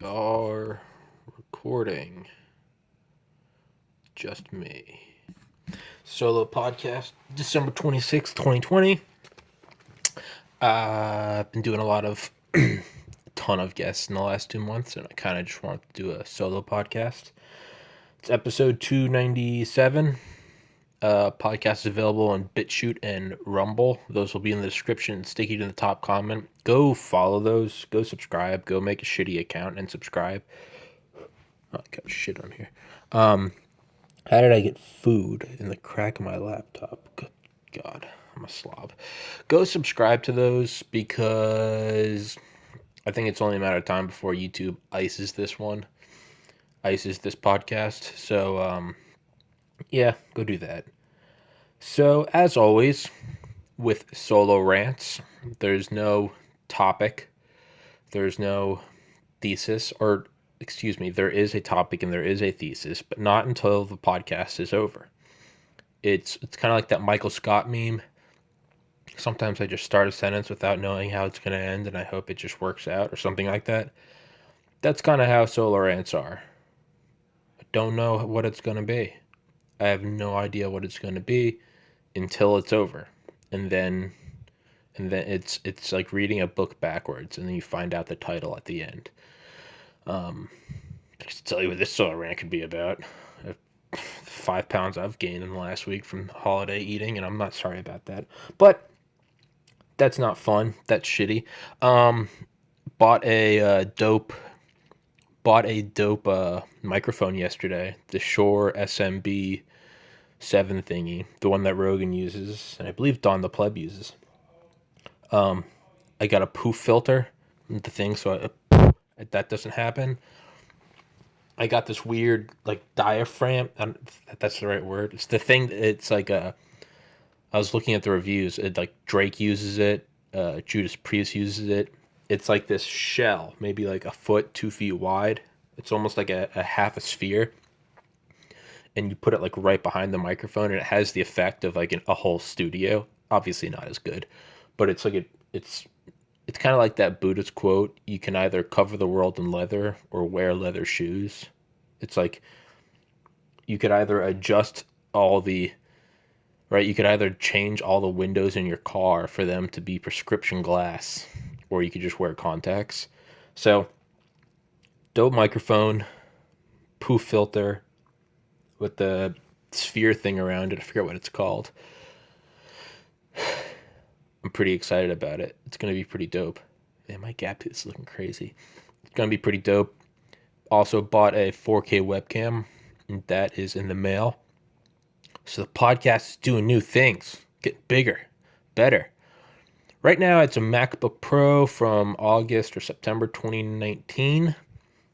Are recording. Just me. Solo podcast, December 26th, 2020. I've been doing a ton of guests in the last 2 months, and I kind of just wanted to do a solo podcast. It's episode 297. Podcast is available on BitChute and Rumble. Those will be in the description, sticky to the top comment. Go follow those. Go subscribe. Go make a shitty account and subscribe. Oh, I got shit on here. How did I get food in the crack of my laptop? Good God, I'm a slob. Go subscribe to those because I think it's only a matter of time before YouTube ices this podcast. So, yeah, go do that. So, as always, with solo rants, there's no topic, there's no thesis, or excuse me, there is a topic and there is a thesis, but not until the podcast is over. It's kind of like that Michael Scott meme. Sometimes I just start a sentence without knowing how it's going to end, and I hope it just works out or something like that. That's kind of how solo rants are. I don't know what it's going to be. I have no idea what it's going to be until it's over, and then it's like reading a book backwards, and then you find out the title at the end. I can tell you what this solo rant could be about. 5 pounds I've gained in the last week from holiday eating, and I'm not sorry about that. But that's not fun. That's shitty. Um, bought a dope microphone yesterday. The Shure SMB 7 thingy, the one that Rogan uses, and I believe Don the Pleb uses. I got a poof filter, the thing, so that doesn't happen. I got this weird like diaphragm. That's the right word. It's the thing. It's like a. I was looking at the reviews. It like Drake uses it. Judas Priest uses it. It's like this shell, maybe like a foot, 2 feet wide. It's almost like a half a sphere, and you put it like right behind the microphone, and it has the effect of like a whole studio. Obviously not as good, but it's like it's kind of like that Buddhist quote: "You can either cover the world in leather or wear leather shoes." It's like you could either adjust all the right. You could either change all the windows in your car for them to be prescription glass, or you could just wear contacts. So, dope microphone, poof filter with the sphere thing around it. I forget what it's called. I'm pretty excited about it. It's gonna be pretty dope. Man, my gap tooth is looking crazy. It's gonna be pretty dope. Also bought a 4K webcam, and that is in the mail. So the podcast is doing new things, getting bigger, better. Right now, it's a MacBook Pro from August or September 2019.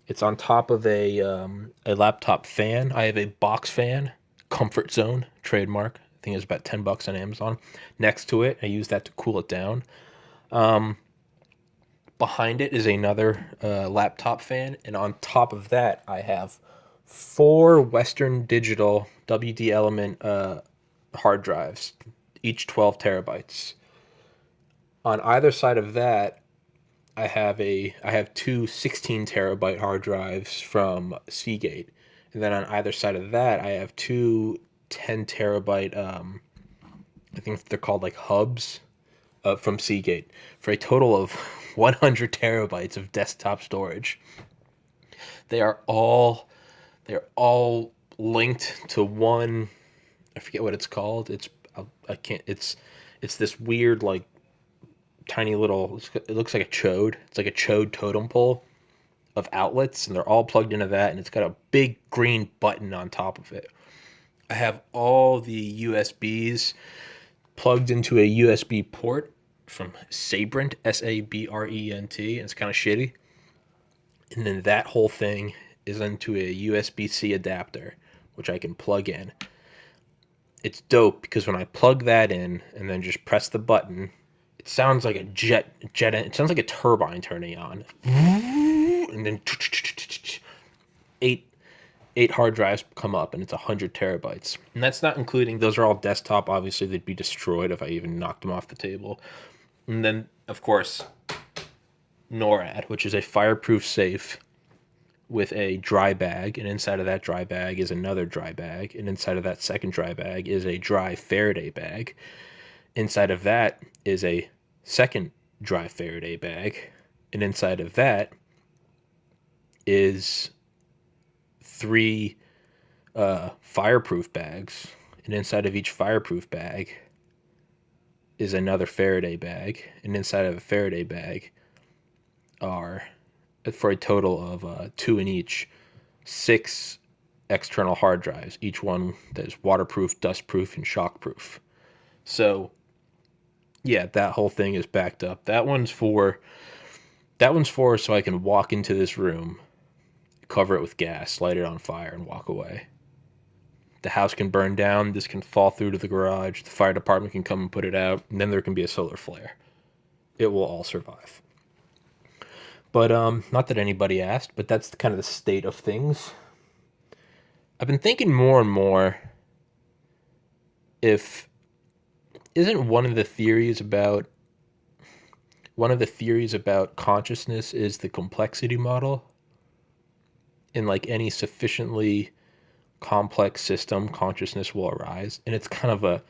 It's on top of a laptop fan. I have a box fan, Comfort Zone trademark. I think it's about $10 on Amazon. Next to it, I use that to cool it down. Behind it is another laptop fan, and on top of that, I have 4 Western Digital WD Element hard drives, each 12 terabytes. On either side of that, I have two 16 terabyte hard drives from Seagate, and then on either side of that, I have two 10 terabyte I think they're called like hubs from Seagate for a total of 100 terabytes of desktop storage. They are all they're all linked to one. I forget what it's called. I can't. It's this weird like tiny little. It looks like a chode. It's like a chode totem pole of outlets, and they're all plugged into that, and it's got a big green button on top of it. I have all the USBs plugged into a USB port from Sabrent, Sabrent, and it's kind of shitty. And then that whole thing is into a USB-C adapter, which I can plug in. It's dope because when I plug that in and then just press the button, it sounds like a jet. It sounds like a turbine turning on, and then eight eight hard drives come up, and it's 100 terabytes. And that's not including, those are all desktop. Obviously, they'd be destroyed if I even knocked them off the table. And then, of course, NORAD, which is a fireproof safe with a dry bag, and inside of that dry bag is another dry bag, and inside of that second dry bag is a dry Faraday bag. Inside of that is a second dry Faraday bag, and inside of that is three fireproof bags, and inside of each fireproof bag is another Faraday bag, and inside of a Faraday bag are, for a total of two in each, six external hard drives, each one that is waterproof, dustproof, and shockproof. So yeah, that whole thing is backed up. That one's for so I can walk into this room, cover it with gas, light it on fire, and walk away. The house can burn down, this can fall through to the garage, the fire department can come and put it out, and then there can be a solar flare. It will all survive. But not that anybody asked, but that's kind of the state of things. I've been thinking more and more, if isn't one of the theories about consciousness is the complexity model. In like any sufficiently complex system, consciousness will arise. And it's kind of like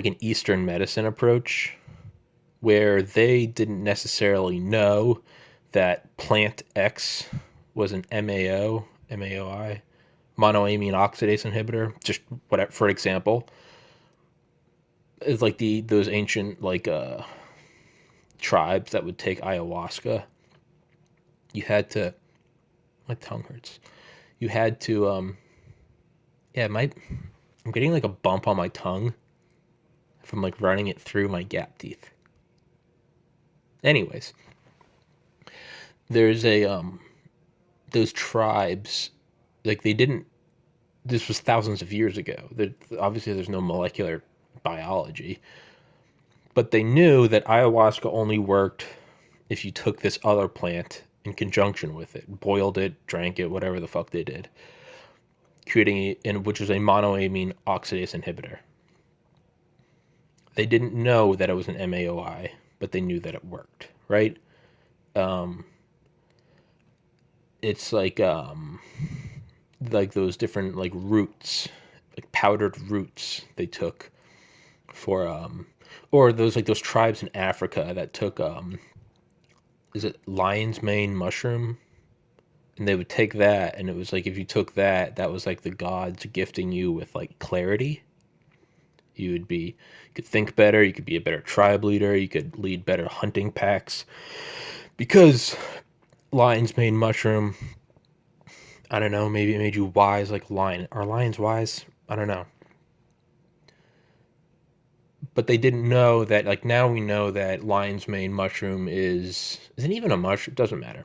an Eastern medicine approach where they didn't necessarily know that plant X was an MAOI, monoamine oxidase inhibitor. Just whatever, for example, it's like those ancient tribes that would take ayahuasca. You had to, my tongue hurts. You had to yeah, I'm getting like a bump on my tongue from like running it through my gap teeth. Anyways, there's a those tribes, like they didn't, this was thousands of years ago. Obviously there's no molecular biology, but they knew that ayahuasca only worked if you took this other plant in conjunction with it, boiled it, drank it, whatever the fuck they did, creating which was a monoamine oxidase inhibitor. They didn't know that it was an MAOI, but they knew that it worked, right? It's like those different like roots, like powdered roots they took for or those tribes in Africa that took is it lion's mane mushroom? And they would take that, and it was like if you took that, that was like the gods gifting you with like clarity. You could think better, you could be a better tribe leader, you could lead better hunting packs. Because lion's mane mushroom, I don't know, maybe it made you wise like a lion. Are lions wise? I don't know. But they didn't know that, like now we know that lion's mane mushroom isn't even a mushroom, it doesn't matter.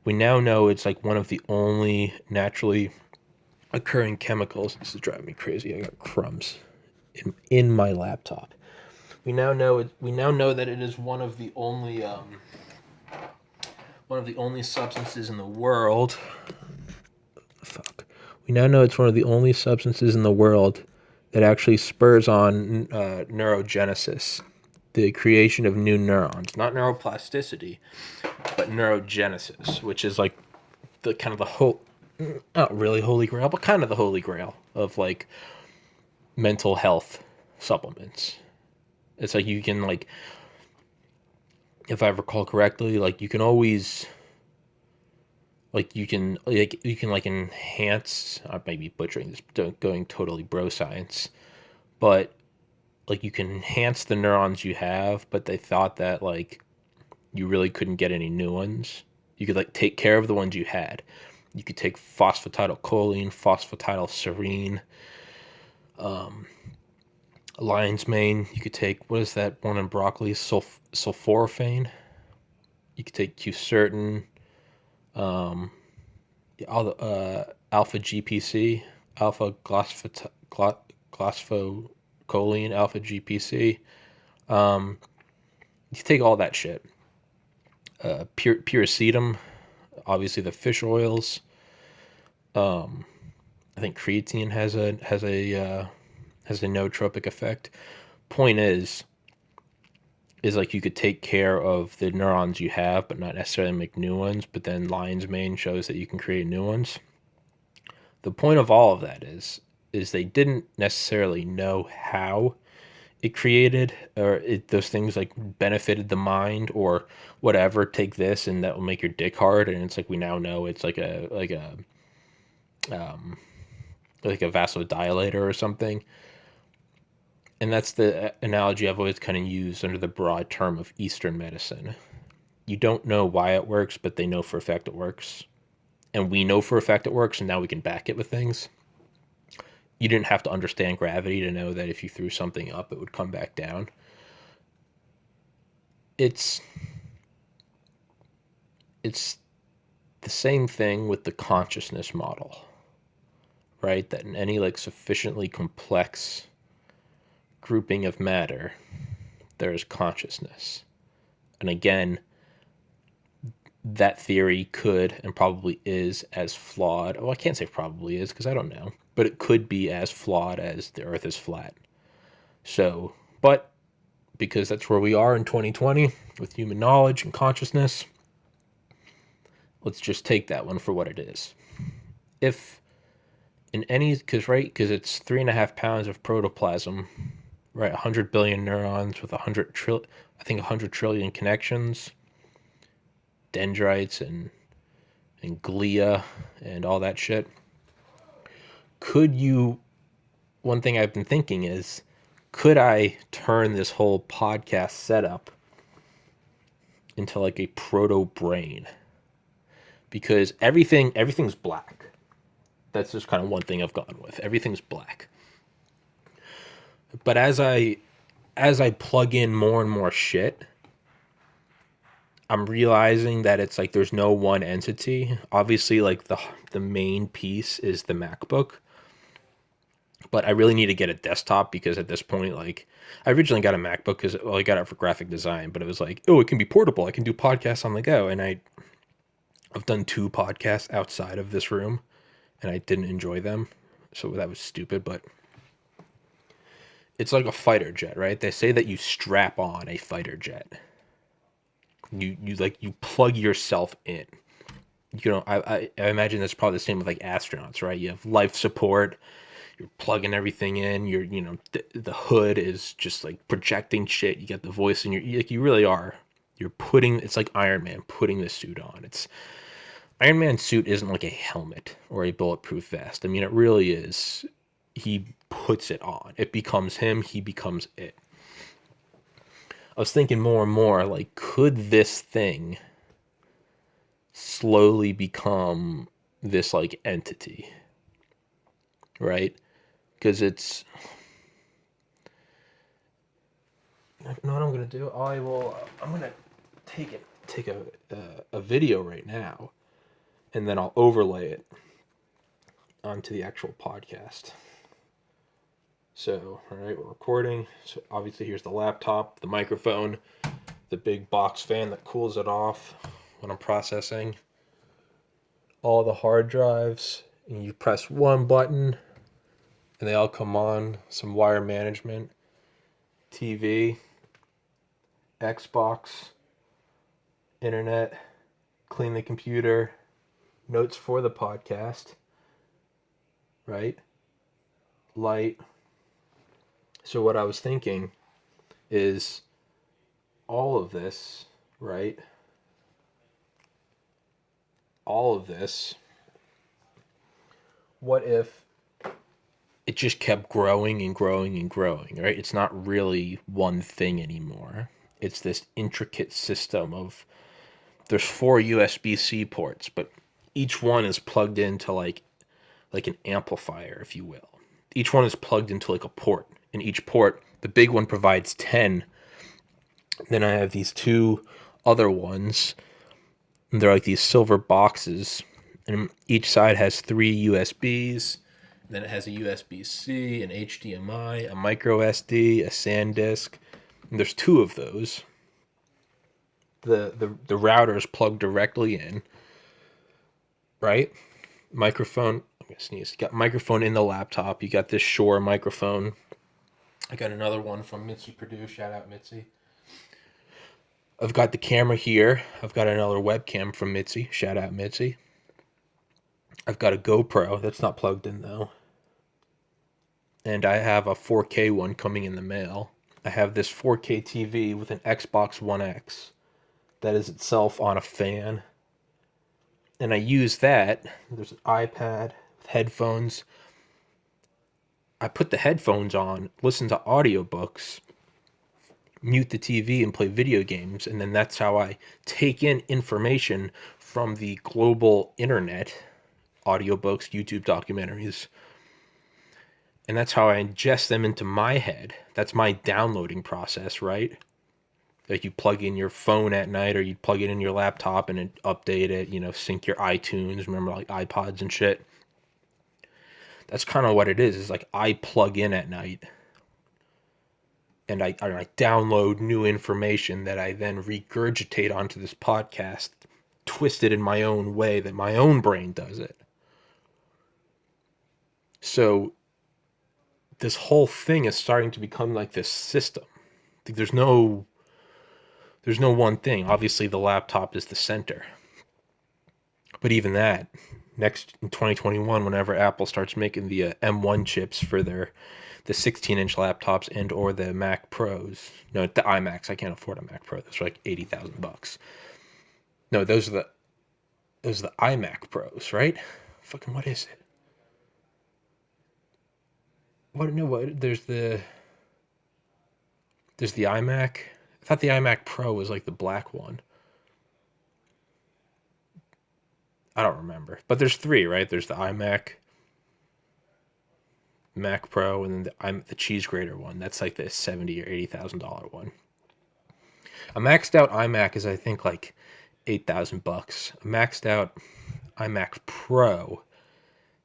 We now know it's like one of the only naturally occurring chemicals. This is driving me crazy. I got crumbs in my laptop. We now know that it is one of the only substances in the world. Fuck. We now know it's one of the only substances in the world that actually spurs on neurogenesis, the creation of new neurons, not neuroplasticity, but neurogenesis, which is like the kind of the whole, not really holy grail, but kind of the holy grail of like mental health supplements. It's like you can like, if I recall correctly, like you can always, like you can like enhance. I may be butchering this, going totally bro science, but like you can enhance the neurons you have, but they thought that like you really couldn't get any new ones. You could like take care of the ones you had. You could take phosphatidylcholine, phosphatidylserine, lion's mane. You could take, what is that one in broccoli? Sulforaphane. You could take quercetin, all the alpha GPC, alpha glossophocholine, alpha GPC. You take all that shit. Pyracetam, obviously the fish oils. I think creatine has a nootropic effect. Point is, is like you could take care of the neurons you have, but not necessarily make new ones. But then lion's mane shows that you can create new ones. The point of all of that is they didn't necessarily know how it created those things like benefited the mind or whatever. Take this and that will make your dick hard, and it's like we now know it's like a vasodilator or something. And that's the analogy I've always kind of used under the broad term of Eastern medicine. You don't know why it works, but they know for a fact it works. And we know for a fact it works, and now we can back it with things. You didn't have to understand gravity to know that if you threw something up, it would come back down. It's the same thing with the consciousness model, right? That in any like sufficiently complex grouping of matter, there is consciousness. And again, that theory could and probably is as flawed. Well, I can't say probably is because I don't know, but it could be as flawed as the Earth is flat. So, but because that's where we are in 2020 with human knowledge and consciousness, let's just take that one for what it is. If in any, because it's 3.5 pounds of protoplasm, right? 100 billion neurons with 100 trillion connections, dendrites and glia and all that shit. One thing I've been thinking is, could I turn this whole podcast setup into like a proto brain? Because everything's black. That's just kind of one thing I've gone with. Everything's black. But as I plug in more and more shit, I'm realizing that it's like there's no one entity. Obviously, like the main piece is the MacBook. But I really need to get a desktop because at this point, like, I originally got a MacBook because, well, I got it for graphic design, but it was like, oh, it can be portable. I can do podcasts on the go. And I've done 2 podcasts outside of this room, and I didn't enjoy them. So that was stupid, but it's like a fighter jet, right? They say that you strap on a fighter jet. You plug yourself in. You know, I imagine that's probably the same with like astronauts, right? You have life support. You're plugging everything in. The hood is just like projecting shit. You got the voice in you really are. It's like Iron Man putting the suit on. Iron Man's suit isn't like a helmet or a bulletproof vest. I mean, it really is. He puts it on. It becomes him. He becomes it. I was thinking more and more, like, could this thing slowly become this like entity, right? Because it's, you know what I'm gonna do? I'm gonna take a video right now, and then I'll overlay it onto the actual podcast. So, all right, we're recording. So obviously here's the laptop, the microphone, the big box fan that cools it off when I'm processing, all the hard drives, and you press one button and they all come on. Some wire management, TV, Xbox, internet, clean the computer, notes for the podcast, right? Light. So what I was thinking is all of this, right? All of this, what if it just kept growing and growing and growing, right? It's not really one thing anymore. It's this intricate system of, there's 4 USB-C ports, but each one is plugged into like an amplifier, if you will. Each one is plugged into like a port. And each port, the big one provides 10. Then I have these 2 other ones. And they're like these silver boxes. And each side has 3 USBs. Then it has a USB-C, an HDMI, a micro SD, a SanDisk. And there's 2 of those. The router is plugged directly in, right? Microphone. I'm gonna sneeze. You got microphone in the laptop. You got this Shure microphone. I got another one from Mitzi Purdue. Shout out Mitzi. I've got the camera here. I've got another webcam from Mitzi. Shout out Mitzi. I've got a GoPro that's not plugged in though. And I have a 4K one coming in the mail. I have this 4K TV with an Xbox One X that is itself on a fan. And I use that. There's an iPad with headphones. I put the headphones on, listen to audiobooks, mute the TV, and play video games. And then that's how I take in information from the global internet, audiobooks, YouTube documentaries. And that's how I ingest them into my head. That's my downloading process, right? Like you plug in your phone at night or you plug it in your laptop and it update it, sync your iTunes, remember like iPods and shit. That's kind of what it is. It's like I plug in at night and I download new information that I then regurgitate onto this podcast, twist it in my own way that my own brain does it. So this whole thing is starting to become like this system. There's no one thing. Obviously, the laptop is the center. But even that, next in 2021, whenever Apple starts making the M1 chips for the 16-inch laptops and or the Mac Pros, no, the iMacs. I can't afford a Mac Pro. Those are like $80,000. No, those are the iMac Pros, right? Fucking what is it? What? No, what? There's the iMac. I thought the iMac Pro was like the black one. I don't remember. But there's three, right? There's the iMac, Mac Pro, and then the cheese grater one. That's like the $70,000 or $80,000 one. A maxed out iMac is I think like $8,000. A maxed out iMac Pro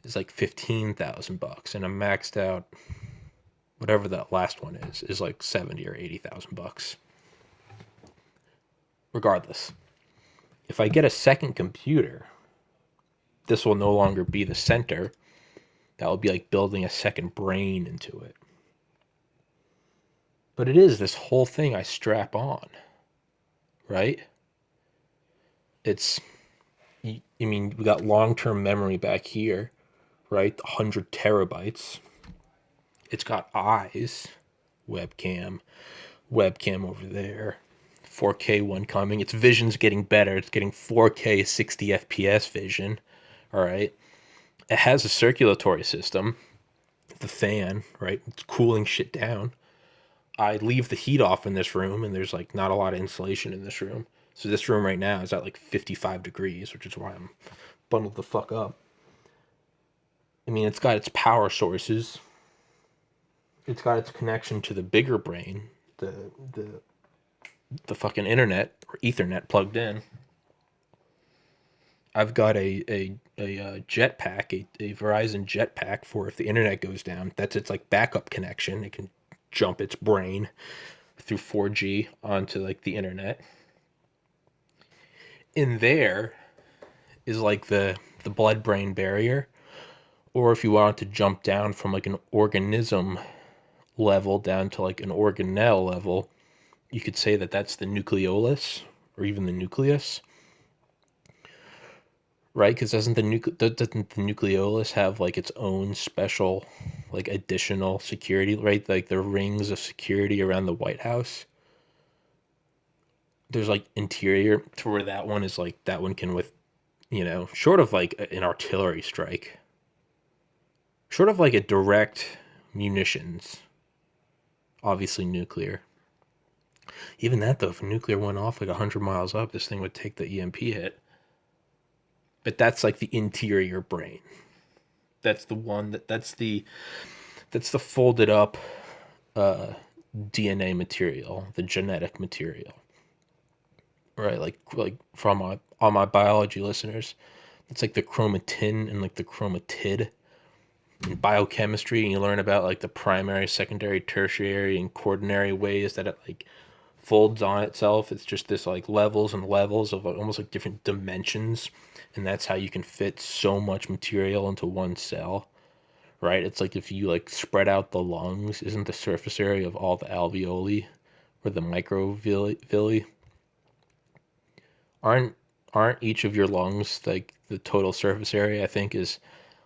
is like $15,000, and a maxed out whatever that last one is like $70,000 or $80,000. Regardless, if I get a second computer, this will no longer be the center. That will be like building a second brain into it. But it is this whole thing I strap on, right? We got long-term memory back here, right? 100 terabytes. It's got eyes, webcam over there, 4K one coming. Its vision's getting better. It's getting 4K 60 FPS vision, all right? It has a circulatory system, the fan, right? It's cooling shit down. I leave the heat off in this room, and there's like not a lot of insulation in this room. So this room right now is at like 55 degrees, which is why I'm bundled the fuck up. It's got its power sources. It's got its connection to the bigger brain, the fucking internet or Ethernet plugged in. I've got a jetpack, a Verizon jetpack for if the internet goes down. That's its like backup connection. It can jump its brain through 4G onto like the internet. In there is like the blood-brain barrier, or if you wanted to jump down from like an organism level down to like an organelle level, you could say that that's the nucleolus or even the nucleus, right? Because doesn't the nucleolus have like its own special like additional security, right? Like the rings of security around the White House. There's like interior to where that one is like that one can with short of like an artillery strike, short of like a direct munitions, obviously nuclear. Even that though, if a nuclear went off like 100 miles up, this thing would take the EMP hit. But that's like the interior brain. That's the one that's the folded up DNA material, the genetic material. Right, like from all my biology listeners, it's like the chromatin and like the chromatid. In biochemistry, and you learn about like the primary, secondary, tertiary, and quaternary ways that it like folds on itself. It's just this like levels and levels of almost like different dimensions, and that's how you can fit so much material into one cell, right? It's like if you like spread out the lungs, isn't the surface area of all the alveoli or the microvilli aren't aren't each of your lungs like the total surface area? I think is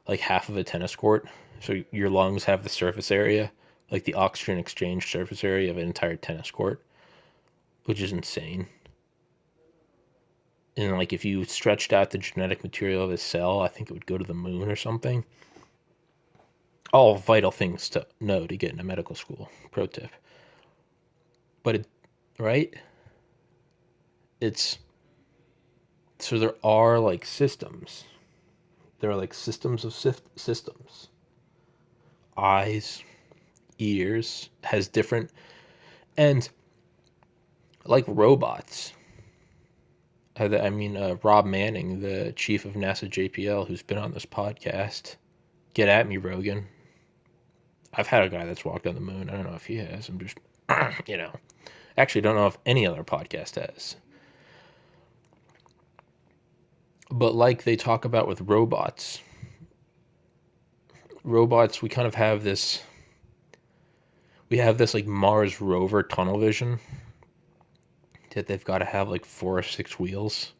like half of a tennis court. So your lungs have the surface area, like the oxygen exchange surface area of an entire tennis court, which is insane. And like if you stretched out the genetic material of a cell, I think it would go to the moon or something. All vital things to know to get into medical school. Pro tip. But it, right? It's so there are like systems. There are like systems of systems. Eyes, ears has different, and like robots. Rob Manning, the chief of NASA JPL, who's been on this podcast. Get at me, Rogan. I've had a guy that's walked on the moon. I don't know if he has. I'm just, you know, actually don't know if any other podcast has. But like they talk about with robots, we kind of have this. We have this like Mars rover tunnel vision that they've got to have like 4 or 6 wheels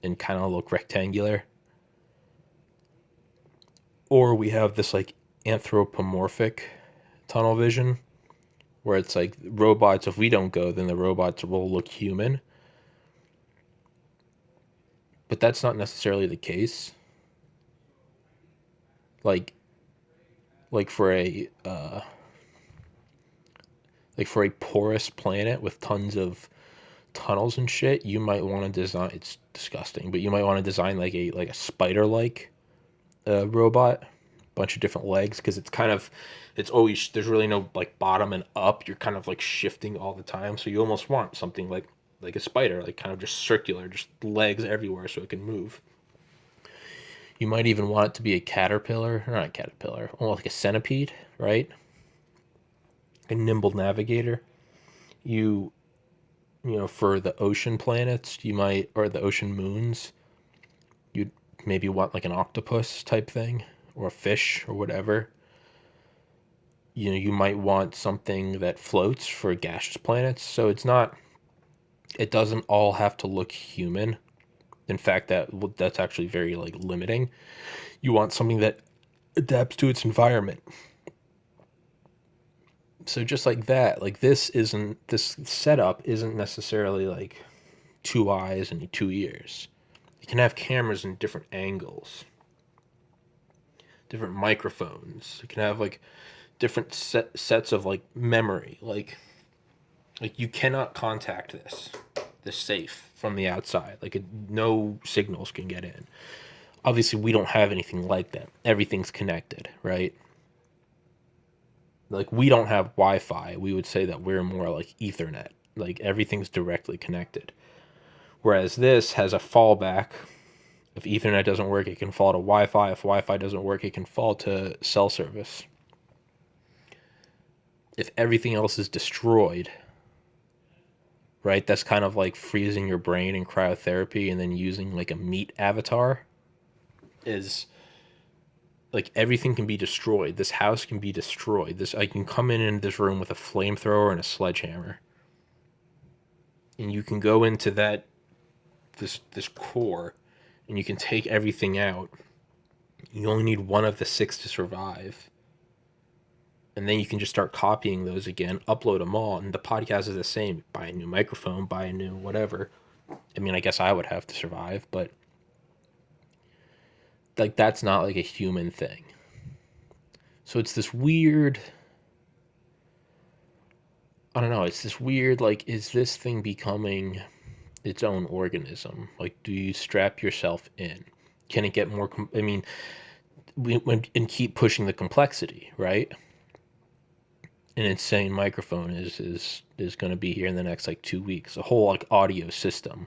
and kind of look rectangular. Or we have this like anthropomorphic tunnel vision where it's like robots, if we don't go, then the robots will look human. But that's not necessarily the case. Like like for a porous planet with tons of tunnels and shit, you might want to design. It's disgusting, but you might want to design like a spider like robot, bunch of different legs, because it's always there's really no like bottom and up. You're kind of like shifting all the time, so you almost want something like a spider, like kind of just circular, just legs everywhere, so it can move. You might even want it to be a caterpillar, or not a caterpillar, almost like a centipede, right? A nimble navigator. You for the ocean planets, you might, or the ocean moons, you'd maybe want like an octopus type thing, or a fish, or whatever. You might want something that floats for gaseous planets. So it doesn't all have to look human. In fact, that's actually very like limiting. You want something that adapts to its environment. So just like that, like this setup isn't necessarily like 2 eyes and 2 ears. It can have cameras in different angles, different microphones. It can have like different sets of like memory. Like you cannot contact this safe from the outside. No signals can get in. Obviously, we don't have anything like that. Everything's connected, right? Like we don't have Wi-Fi. We would say that we're more like Ethernet. Like everything's directly connected. Whereas this has a fallback. If Ethernet doesn't work, it can fall to Wi-Fi. If Wi-Fi doesn't work, it can fall to cell service. If everything else is destroyed, right? That's kind of like freezing your brain in cryotherapy and then using like a meat avatar. Is like everything can be destroyed. This house can be destroyed. I can come in this room with a flamethrower and a sledgehammer, and you can go into this core, and you can take everything out. You only need one of the 6 to survive, and then you can just start copying those again, upload them all, and the podcast is the same. Buy a new microphone, buy a new whatever. I mean, I guess I would have to survive, but like that's not like a human thing. So it's this weird, I don't know, it's this weird, like, is this thing becoming its own organism? Like, do you strap yourself in? Can it get more, and keep pushing the complexity, right? An insane microphone is going to be here in the next like 2 weeks. A whole like audio system.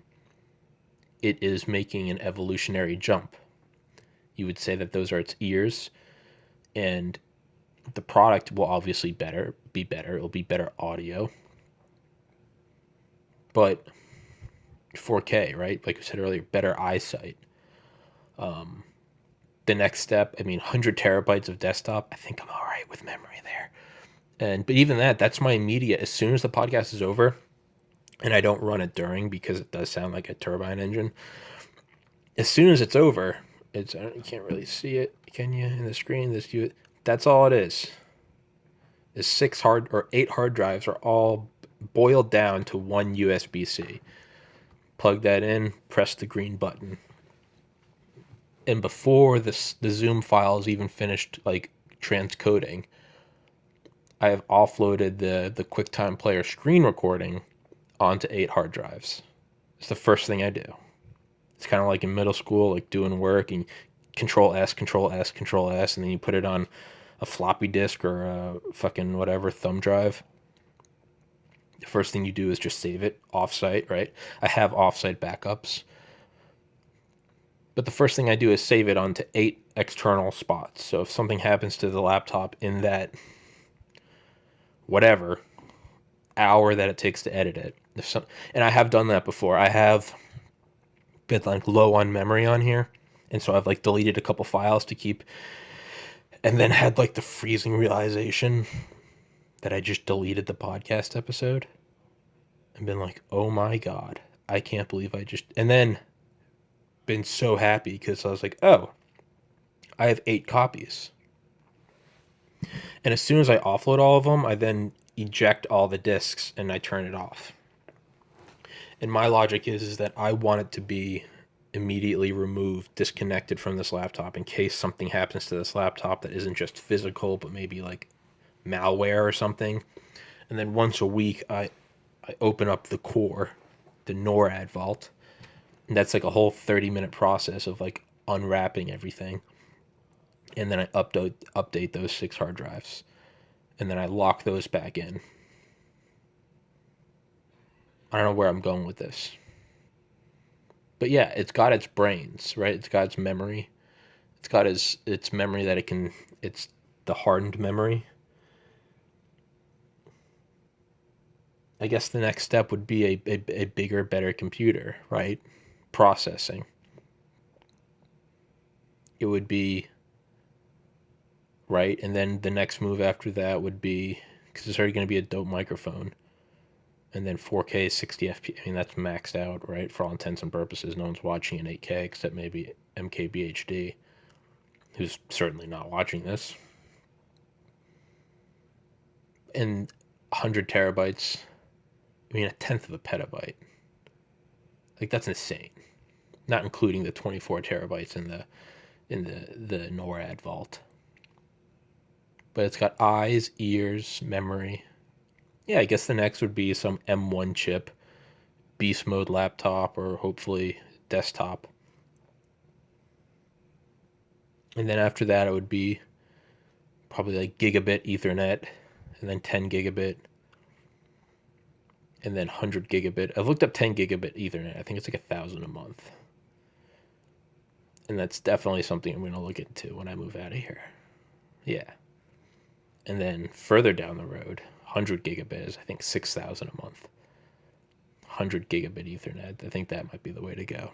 It is making an evolutionary jump. You would say that those are its ears, and the product will obviously be better. It'll be better audio, but 4K, right? Like I said earlier, better eyesight. The next step, 100 terabytes of desktop. I think I'm all right with memory there. But even that's my immediate. As soon as the podcast is over, and I don't run it during because it does sound like a turbine engine. As soon as it's over, you can't really see it, can you, in the screen? That's all it is. Is 8 hard drives are all boiled down to one USB-C. Plug that in, press the green button, and before the Zoom file is even finished, like transcoding, I have offloaded the QuickTime Player screen recording onto 8 hard drives. It's the first thing I do. It's kind of like in middle school, like doing work and Control S, Control S, Control S, and then you put it on a floppy disk or a fucking whatever thumb drive. The first thing you do is just save it offsite, right? I have offsite backups, but the first thing I do is save it onto 8 external spots. So if something happens to the laptop in that whatever hour that it takes to edit it, and I have done that before. I have been like low on memory on here, and so I've like deleted a couple files to keep, and then had like the freezing realization that I just deleted the podcast episode and been like, oh my God, I can't believe I just, and then been so happy because I was like, oh, I have 8 copies. And as soon as I offload all of them, I then eject all the disks and I turn it off. And my logic is that I want it to be immediately removed, disconnected from this laptop in case something happens to this laptop that isn't just physical, but maybe like malware or something. And then once a week, I open up the core, the NORAD vault, and that's like a whole 30-minute process of like unwrapping everything. And then I update those 6 hard drives, and then I lock those back in. I don't know where I'm going with this. But yeah, it's got its brains, right? It's got its memory. It's got its memory that it's the hardened memory. I guess the next step would be a bigger, better computer, right? Processing. It would be, right? And then the next move after that would be, because it's already going to be a dope microphone. And then 4K, 60 FPS. I mean, that's maxed out, right? For all intents and purposes, no one's watching in 8K except maybe MKBHD, who's certainly not watching this. And 100 terabytes. I mean, a tenth of a petabyte. Like, that's insane. Not including the 24 terabytes in the NORAD vault. But it's got eyes, ears, memory. Yeah, I guess the next would be some M1 chip, beast mode laptop, or hopefully desktop. And then after that, it would be probably like gigabit Ethernet, and then 10 gigabit, and then 100 gigabit. I've looked up 10 gigabit Ethernet. I think it's like 1,000 a month. And that's definitely something I'm going to look into when I move out of here. Yeah. And then further down the road, 100 gigabit is I think 6,000 a month. 100 gigabit Ethernet. I think that might be the way to go.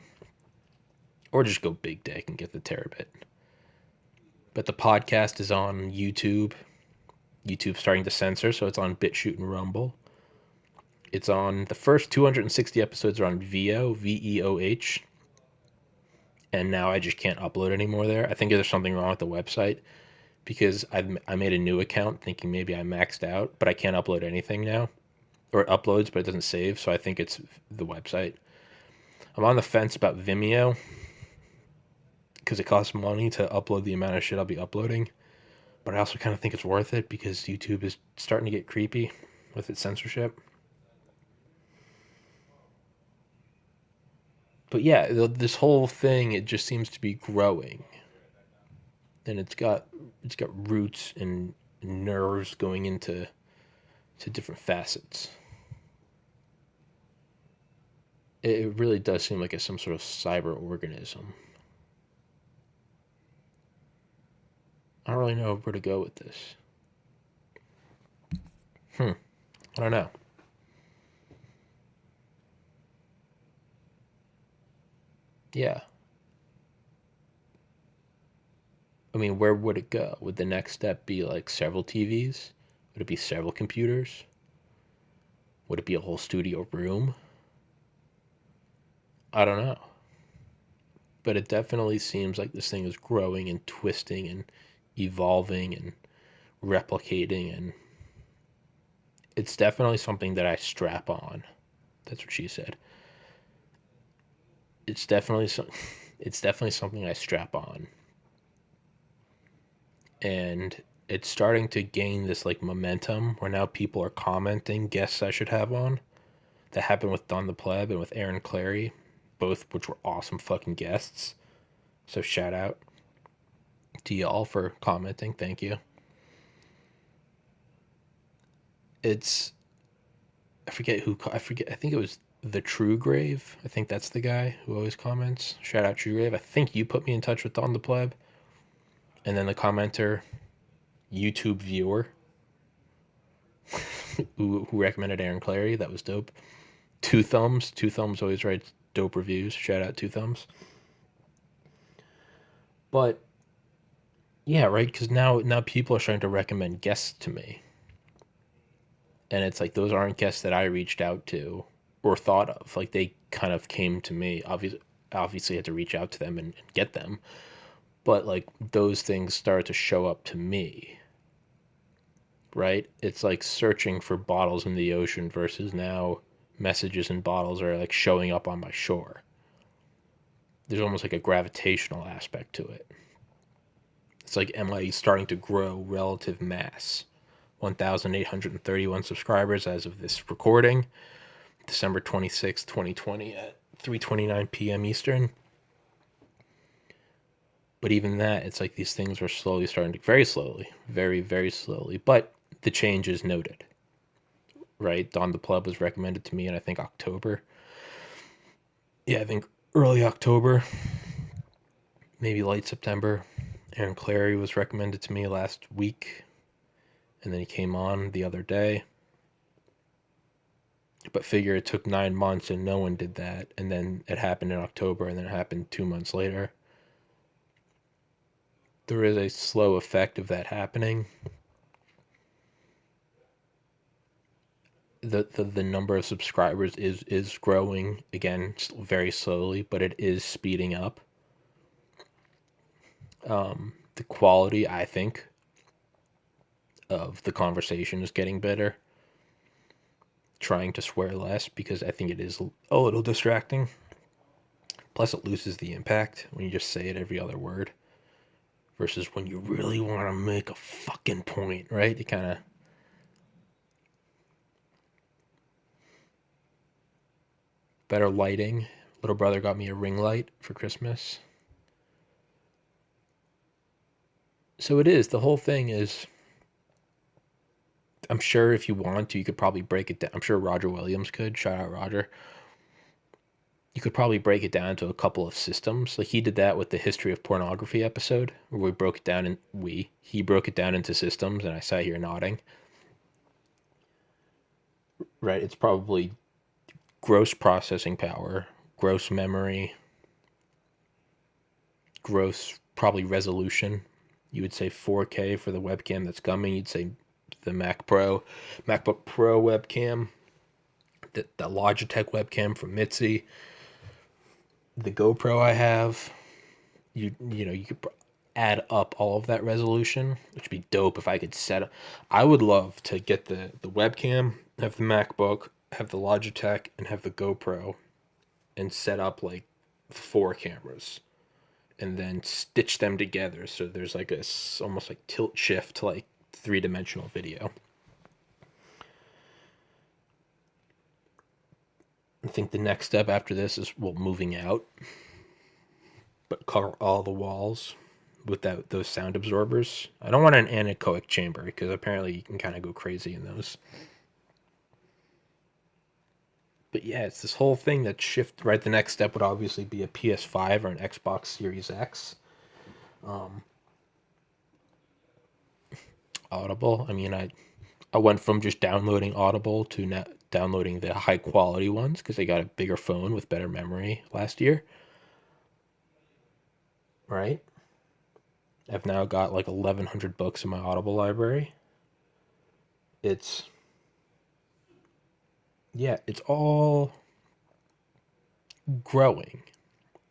Or just go big dick and get the terabit. But the podcast is on YouTube. YouTube's starting to censor, so it's on BitChute and Rumble. It's on, the first 260 episodes are on VO, VEOH. And now I just can't upload anymore there. I think there's something wrong with the website because I made a new account thinking maybe I maxed out, but I can't upload anything now. Or it uploads, but it doesn't save, so I think it's the website. I'm on the fence about Vimeo because it costs money to upload the amount of shit I'll be uploading. But I also kind of think it's worth it because YouTube is starting to get creepy with its censorship. But yeah, this whole thing, it just seems to be growing. And it's got roots and nerves going into different facets. It really does seem like it's some sort of cyber organism. I don't really know where to go with this. I don't know. Yeah. I mean, where would it go? Would the next step be like several TVs? Would it be several computers? Would it be a whole studio room? I don't know. But it definitely seems like this thing is growing and twisting and evolving and replicating, and it's definitely something that I strap on. That's what she said. It's definitely so, it's definitely something I strap on. And it's starting to gain this like momentum where now people are commenting guests I should have on. That happened with Don the Pleb and with Aaron Clary, both which were awesome fucking guests. So shout out to y'all for commenting. Thank you. It's I forget. I think it was the True Grave. I think that's the guy who always comments. Shout out True Grave. I think you put me in touch with Don the Pleb, and then the commenter, YouTube viewer, who recommended Aaron Clary. That was dope. Two Thumbs. Two Thumbs always writes dope reviews. Shout out Two Thumbs. But yeah, right. Because now people are starting to recommend guests to me, and it's like those aren't guests that I reached out to or thought of. Like they kind of came to me. Obviously, I had to reach out to them and get them. But like those things start to show up to me, right? It's like searching for bottles in the ocean versus now messages and bottles are like showing up on my shore. There's almost like a gravitational aspect to it. It's like, am I starting to grow relative mass? 1,831 subscribers as of this recording, December 26th, 2020 at 3:29 p.m. Eastern. But even that, it's like these things are slowly starting to, very slowly, very, very slowly. But the change is noted, right? Don the Pleb was recommended to me in, I think, October. Yeah, I think early October, maybe late September. Aaron Clary was recommended to me last week, and then he came on the other day. But figure it took 9 months and no one did that, and then it happened in October, and then it happened 2 months later. There is a slow effect of that happening. The number of subscribers is growing again very slowly, but it is speeding up. The quality, I think, of the conversation is getting better. Trying to swear less because I think it is a little distracting. Plus, it loses the impact when you just say it every other word versus when you really want to make a fucking point, right? You kind of. Better lighting. Little brother got me a ring light for Christmas. So it is. The whole thing is. I'm sure if you want to, you could probably break it down. I'm sure Roger Williams could. Shout out Roger. You could probably break it down to a couple of systems. Like he did that with the history of pornography episode, where we broke it down and he broke it down into systems, and I sat here nodding. Right? It's probably gross processing power, gross memory, gross probably resolution. You would say 4K for the webcam that's coming. You'd say the MacBook Pro webcam, the Logitech webcam from Mitzi, the GoPro I have. You could add up all of that resolution, which would be dope if I could set up. I would love to get the webcam, have the MacBook, have the Logitech, and have the GoPro, and set up like 4 cameras, and then stitch them together so there's like a almost like tilt shift to like 3-dimensional video. I think the next step after this is moving out, but cover all the walls with those sound absorbers. I don't want an anechoic chamber because apparently you can kind of go crazy in those. But yeah, it's this whole thing that shift. Right, the next step would obviously be a PS5 or an Xbox Series X. Audible. I mean, I went from just downloading Audible to now downloading the high quality ones because they got a bigger phone with better memory last year. Right? I've now got like 1,100 books in my Audible library. It's Yeah, it's all growing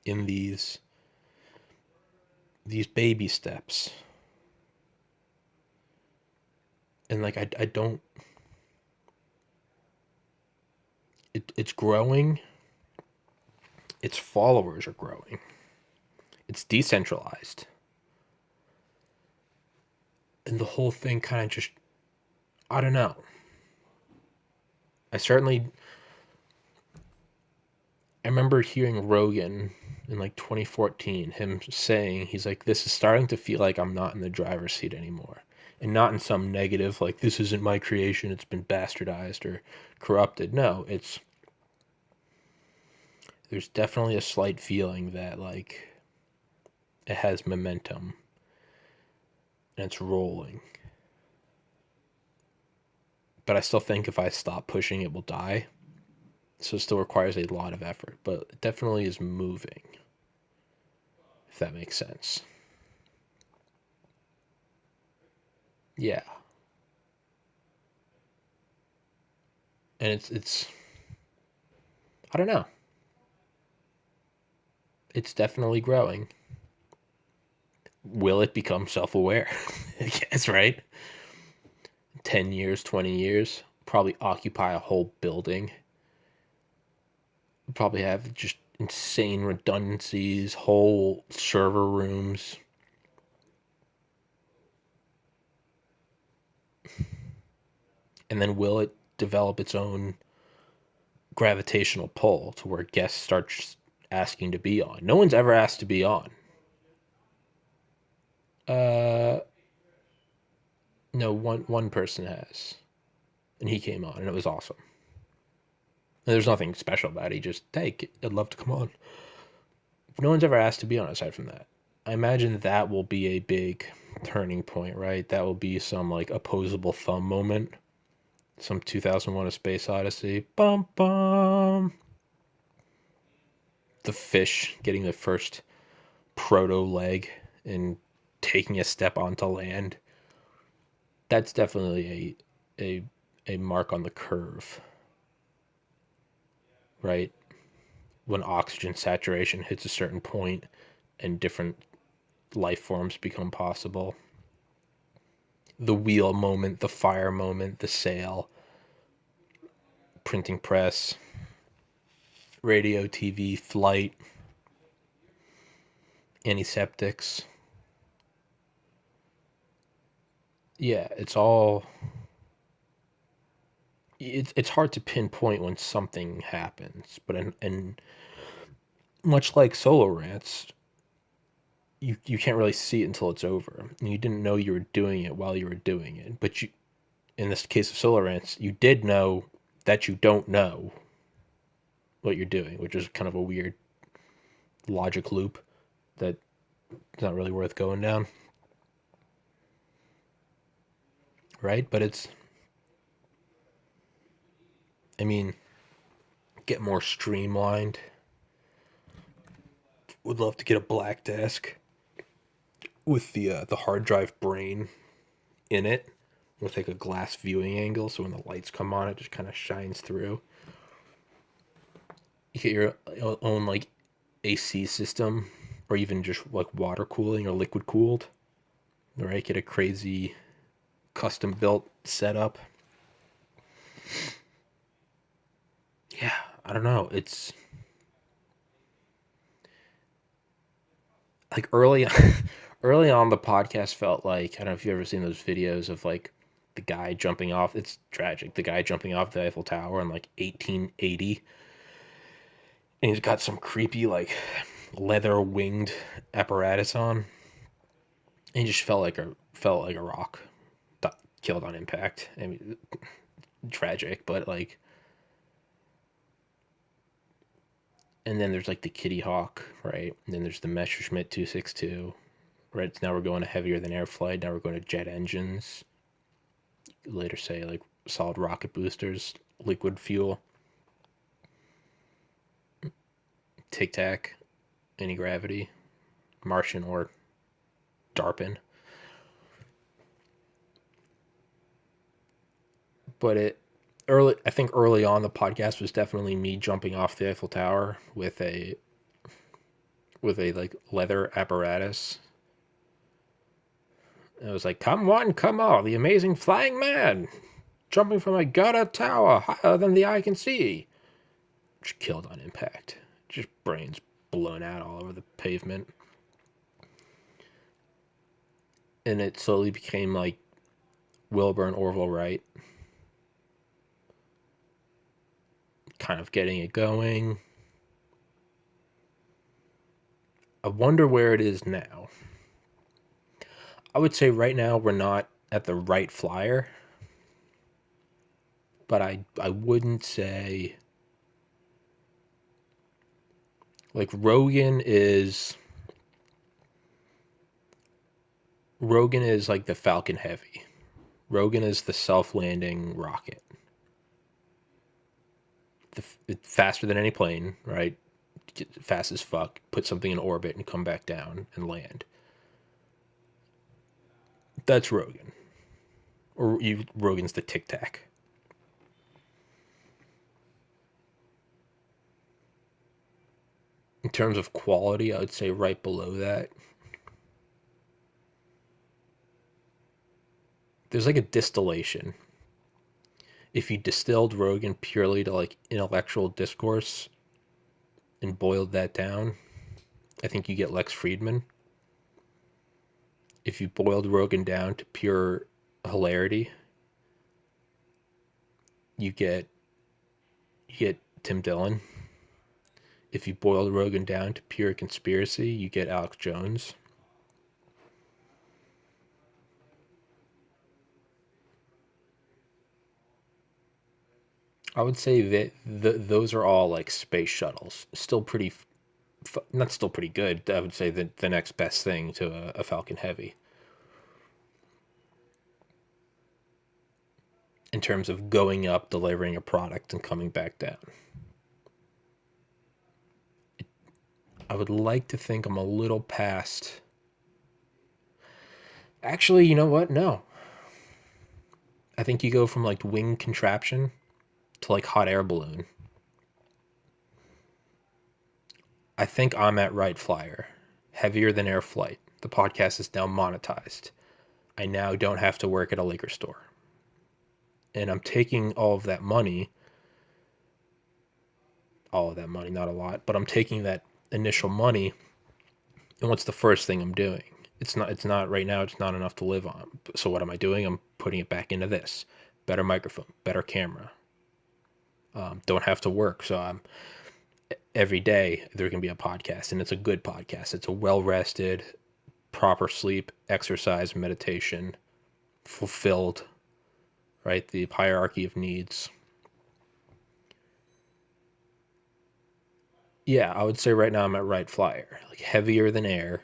in these baby steps. And like I don't it's growing, its followers are growing. It's decentralized. And the whole thing kind of just, I don't know. I certainly I remember hearing Rogan in like 2014, him saying, he's like, this is starting to feel like I'm not in the driver's seat anymore. And not in some negative, like, this isn't my creation, it's been bastardized or corrupted. No, there's definitely a slight feeling that, like, it has momentum and it's rolling. But I still think if I stop pushing, it will die. So it still requires a lot of effort, but it definitely is moving, if that makes sense. Yeah. And it's I don't know. It's definitely growing. Will it become self-aware? I guess, right? 10 years, 20 years, probably occupy a whole building. Probably have just insane redundancies, whole server rooms. And then will it develop its own gravitational pull to where guests start asking to be on? No one's ever asked to be on. Uh, no, one person has, and he came on, and it was awesome. And there's nothing special about it. He just, hey, I'd love to come on. No one's ever asked to be on aside from that. I imagine that will be a big turning point, right? That will be some like opposable thumb moment. Some 2001 A Space Odyssey. Bum bum. The fish getting the first proto leg and taking a step onto land. That's definitely a mark on the curve, right? When oxygen saturation hits a certain point and different life forms become possible. The wheel moment, the fire moment, the sail, printing press, radio, TV, flight, antiseptics. Yeah, it's hard to pinpoint when something happens, but and much like solo rants, you can't really see it until it's over. And you didn't know you were doing it while you were doing it, but you in this case of solo rants, you did know that you don't know what you're doing, which is kind of a weird logic loop that is not really worth going down, right? But I mean, get more streamlined. Would love to get a black desk with the hard drive brain in it with like a glass viewing angle, so when the lights come on, it just kind of shines through. You get your own like AC system, or even just like water cooling or liquid cooled. Right, get a crazy custom built setup. Yeah, I don't know. It's like early on the podcast felt like, I don't know if you've ever seen those videos of like the guy jumping off. It's tragic. The guy jumping off the Eiffel Tower in like 1880, and he's got some creepy like leather winged apparatus on. And he just felt like a rock, killed on impact. I mean, tragic, but like, and then there's like the Kitty Hawk, right? And then there's the Messerschmitt 262, right? So now we're going to heavier than air flight. Now we're going to jet engines. Later say like solid rocket boosters, liquid fuel, tic tac, any gravity, Martian or DARPin. But I think early on the podcast was definitely me jumping off the Eiffel Tower with a like leather apparatus. And it was like, come one, come all, the amazing flying man, jumping from a gutter tower higher than the eye can see. Just killed on impact. Just brains blown out all over the pavement. And it slowly became like Wilbur and Orville Wright, kind of getting it going. I wonder where it is now. I would say right now we're not at the right flyer, but I wouldn't say like Rogan is like the Falcon Heavy. Rogan is the self-landing rocket. It's faster than any plane, right? Fast as fuck. Put something in orbit and come back down and land. That's Rogan. Rogan's the Tic Tac. In terms of quality, I would say right below that. There's like a distillation. If you distilled Rogan purely to like intellectual discourse and boiled that down, I think you get Lex Friedman. If you boiled Rogan down to pure hilarity, you get Tim Dillon. If you boiled Rogan down to pure conspiracy, you get Alex Jones. I would say that those are all like space shuttles. Still pretty, not still pretty good. I would say that the next best thing to a Falcon Heavy in terms of going up, delivering a product, and coming back down. I would like to think I'm a little past. Actually, you know what? No. I think you go from like wing contraption to like hot air balloon. I think I'm at Wright Flyer. Heavier than air flight. The podcast is now monetized. I now don't have to work at a liquor store. And I'm taking all of that money, not a lot, but I'm taking that initial money, and what's the first thing I'm doing? It's not right now, it's not enough to live on. So what am I doing? I'm putting it back into this. Better microphone, better camera. Don't have to work, so I'm every day there can be a podcast, and it's a good podcast. It's a well rested, proper sleep, exercise, meditation, fulfilled, right? The hierarchy of needs. Yeah, I would say right now I'm at Wright Flyer, like heavier than air.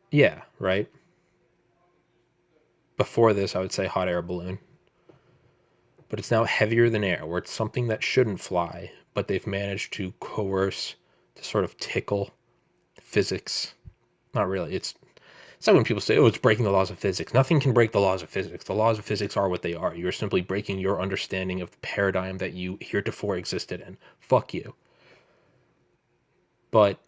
Yeah, right. Before this, I would say hot air balloon, but it's now heavier than air, where it's something that shouldn't fly, but they've managed to coerce, to sort of tickle physics. Not really. It's like when people say, "Oh, it's breaking the laws of physics." Nothing can break the laws of physics. The laws of physics are what they are. You're simply breaking your understanding of the paradigm that you heretofore existed in. Fuck you. But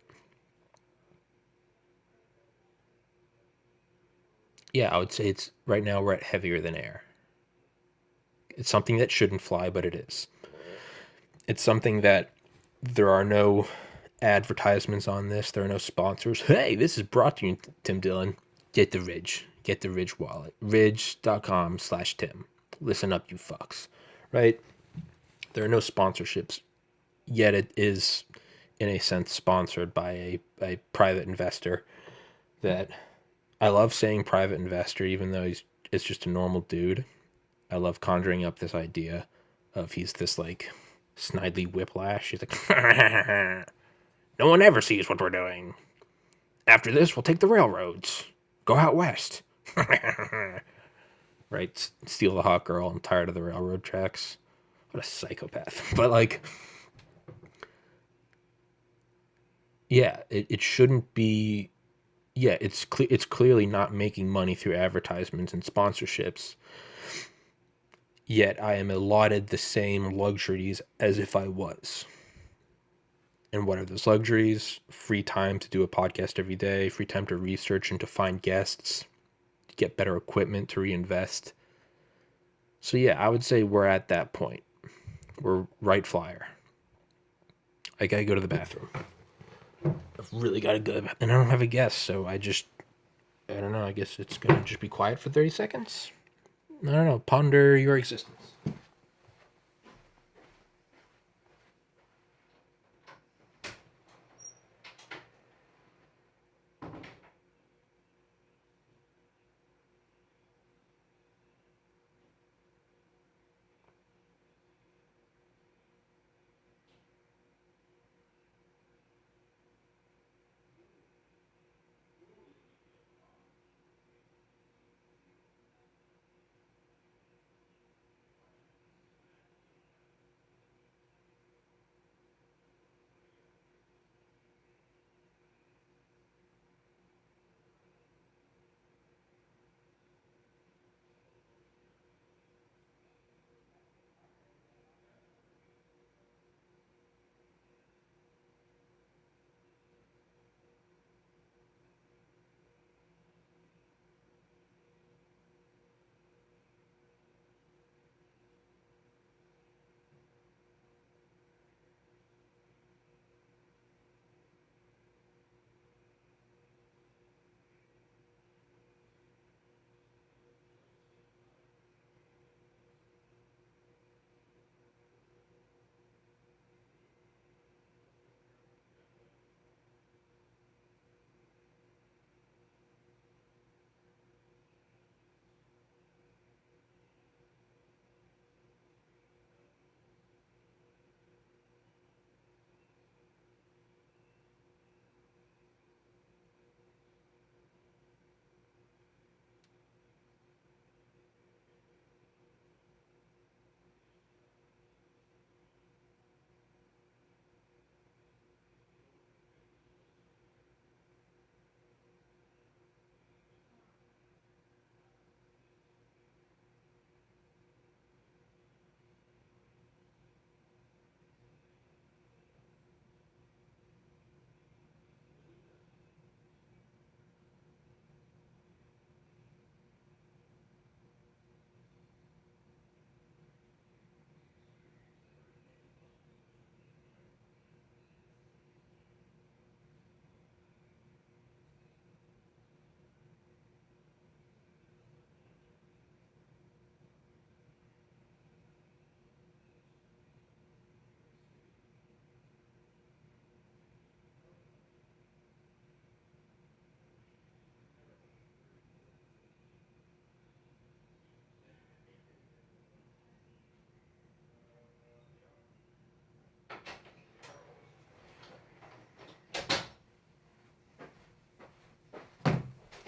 yeah, I would say it's right now we're at heavier than air. It's something that shouldn't fly, but it is. It's something that there are no advertisements on this. There are no sponsors. Hey, this is brought to you, Tim Dillon. Get the Ridge. Get the Ridge wallet. Ridge.com/Tim. Listen up, you fucks. Right? There are no sponsorships, yet it is, in a sense, sponsored by a private investor that I love saying private investor, even though it's just a normal dude. I love conjuring up this idea of he's this like snidely whiplash. He's like, no one ever sees what we're doing. After this, we'll take the railroads. Go out west. Right? Steal the hot girl. I'm tired of the railroad tracks. What a psychopath. But like, yeah, it shouldn't be. Yeah, it's clearly not making money through advertisements and sponsorships. yet I am allotted the same luxuries as if I was. And what are those luxuries? Free time to do a podcast every day, free time to research and to find guests, to get better equipment, to reinvest. So yeah, I would say we're at that point. We're right flyer. I gotta go to the bathroom. I've really gotta go, and I don't have a guest, so I don't know. I guess it's gonna just be quiet for 30 seconds. I don't know. Ponder your existence.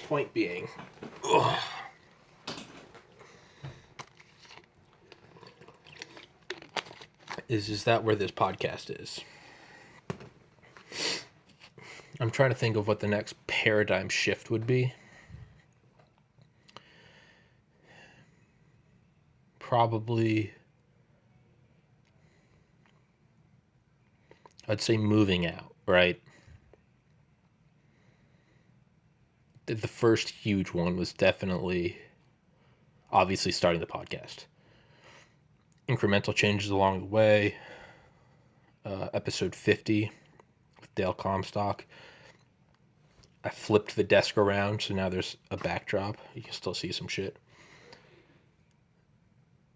Point being, ugh, is that where this podcast is? I'm trying to think of what the next paradigm shift would be. Probably, I'd say moving out, right? The first huge one was definitely, obviously, starting the podcast. Incremental changes along the way. Episode 50 with Dale Comstock. I flipped the desk around, so now there's a backdrop. You can still see some shit.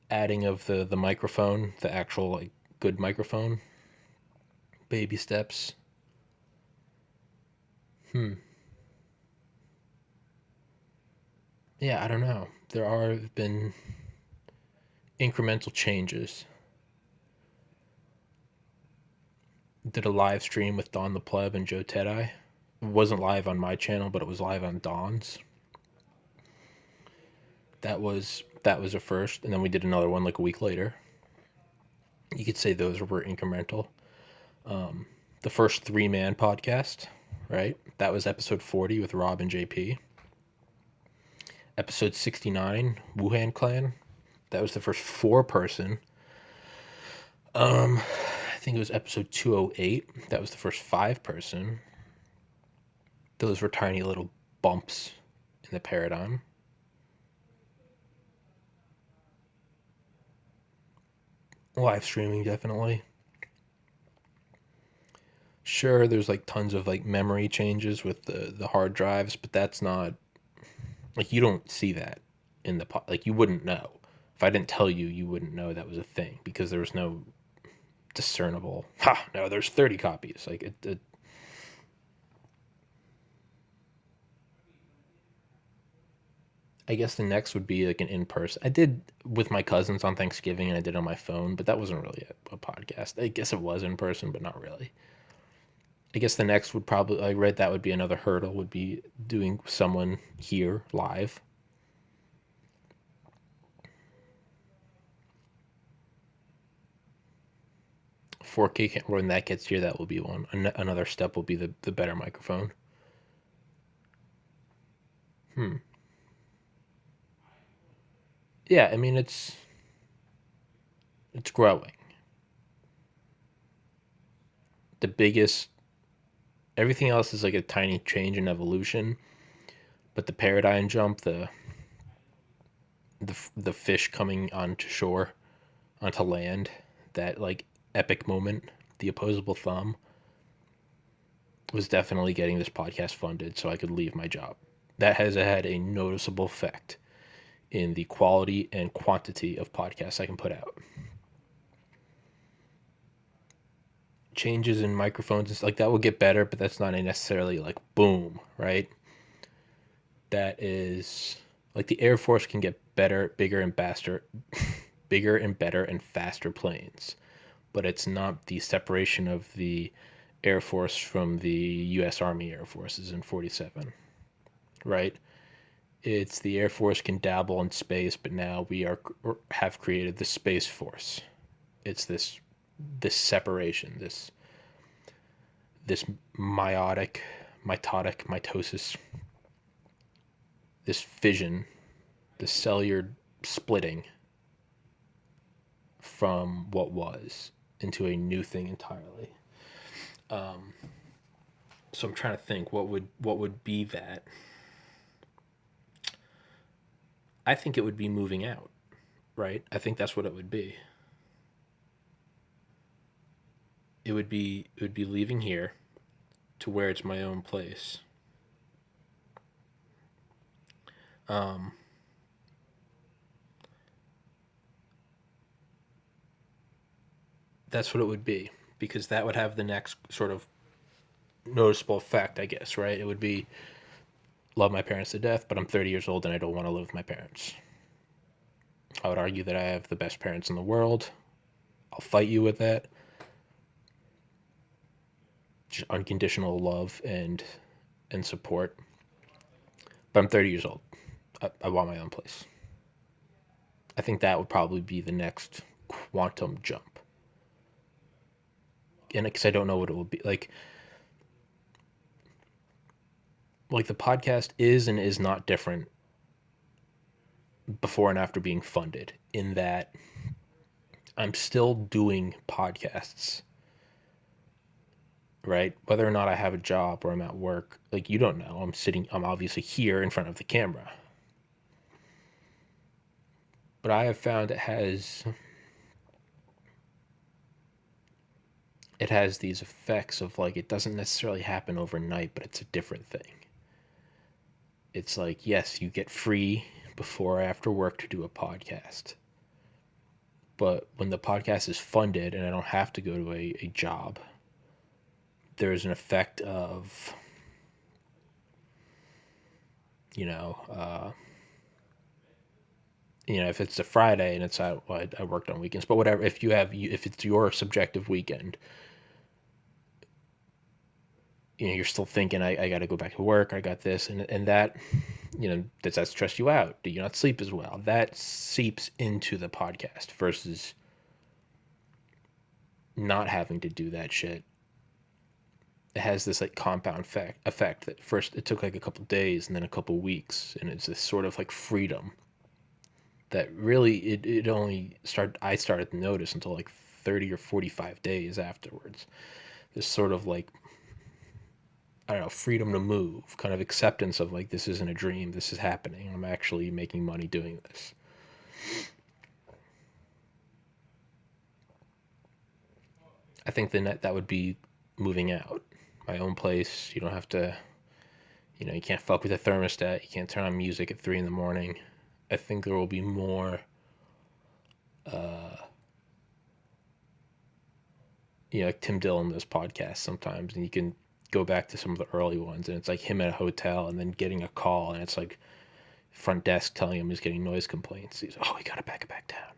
Adding of the microphone, the actual like good microphone. Baby steps. Yeah, I don't know. There are been incremental changes. Did a live stream with Don the Pleb and Joe Tedeye. It wasn't live on my channel, but it was live on Don's. That was a first, and then we did another one like a week later. You could say those were incremental. The first 3-man podcast, right? That was episode 40 with Rob and JP. Episode 69, Wuhan Clan. That was the first four person. I think it was episode 208. That was the first five person. Those were tiny little bumps in the paradigm. Live streaming, definitely. Sure, there's like tons of like memory changes with the hard drives, but that's not like, you don't see that in the like, you wouldn't know. If I didn't tell you, you wouldn't know that was a thing because there was no discernible. Ha! No, there's 30 copies. Like it. I guess the next would be like an in person. I did with my cousins on Thanksgiving, and I did on my phone, but that wasn't really a podcast. I guess it was in person, but not really. I guess the next would probably, I read that would be another hurdle, would be doing someone here live. 4K, when that gets here, that will be one. Another step will be the better microphone. Hmm. Yeah, I mean it's growing. The biggest Everything else is like a tiny change in evolution, but the paradigm jump, the fish coming onto shore, onto land, that like epic moment, the opposable thumb, was definitely getting this podcast funded so I could leave my job. That has had a noticeable effect in the quality and quantity of podcasts I can put out. Changes in microphones and stuff like that will get better, but that's not a necessarily like boom, right? That is like the Air Force can get better, bigger and faster, bigger and better and faster planes, but it's not the separation of the Air Force from the U.S. Army Air Forces in 47, right? It's the Air Force can dabble in space, but now we have created the Space Force. It's this separation, this mitosis, this fission, this cellular splitting from what was into a new thing entirely. Um, so I'm trying to think what would be that. I think it would be moving out, right? I think that's what it would be. It would be leaving here to where it's my own place. Um, that's what it would be, because that would have the next sort of noticeable effect, I guess, right? It would be love my parents to death, but I'm 30 years old and I don't want to live with my parents. I would argue that I have the best parents in the world. I'll fight you with that. Just unconditional love and support. But I'm 30 years old. I want my own place. I think that would probably be the next quantum jump. And because I don't know what it will be like the podcast is and is not different before and after being funded, in that I'm still doing podcasts, right? Whether or not I have a job or I'm at work, like, you don't know. I'm obviously here in front of the camera. But I have found it has these effects of like, it doesn't necessarily happen overnight, but it's a different thing. It's like, yes, you get free before or after work to do a podcast. But when the podcast is funded and I don't have to go to a job, there's an effect of, you know, if it's a Friday and well, I worked on weekends, but whatever. If it's your subjective weekend, you're still thinking, I got to go back to work. I got this and that. Does that stress you out? Do you not sleep as well? That seeps into the podcast versus not having to do that shit. It has this like compound effect that first it took like a couple days and then a couple weeks, and it's this sort of like freedom. that really it only I started to notice until like 30 or 45 days afterwards. This sort of like, I don't know, freedom to move, kind of acceptance of like, this isn't a dream, this is happening. I'm actually making money doing this. I think the net that would be moving out. My own place. You don't have to, you can't fuck with a thermostat. You can't turn on music at 3 in the morning. I think there will be more, like Tim Dillon does podcasts sometimes, and you can go back to some of the early ones, and it's like him at a hotel and then getting a call, and it's like front desk telling him he's getting noise complaints. He's, oh, we gotta back it back down.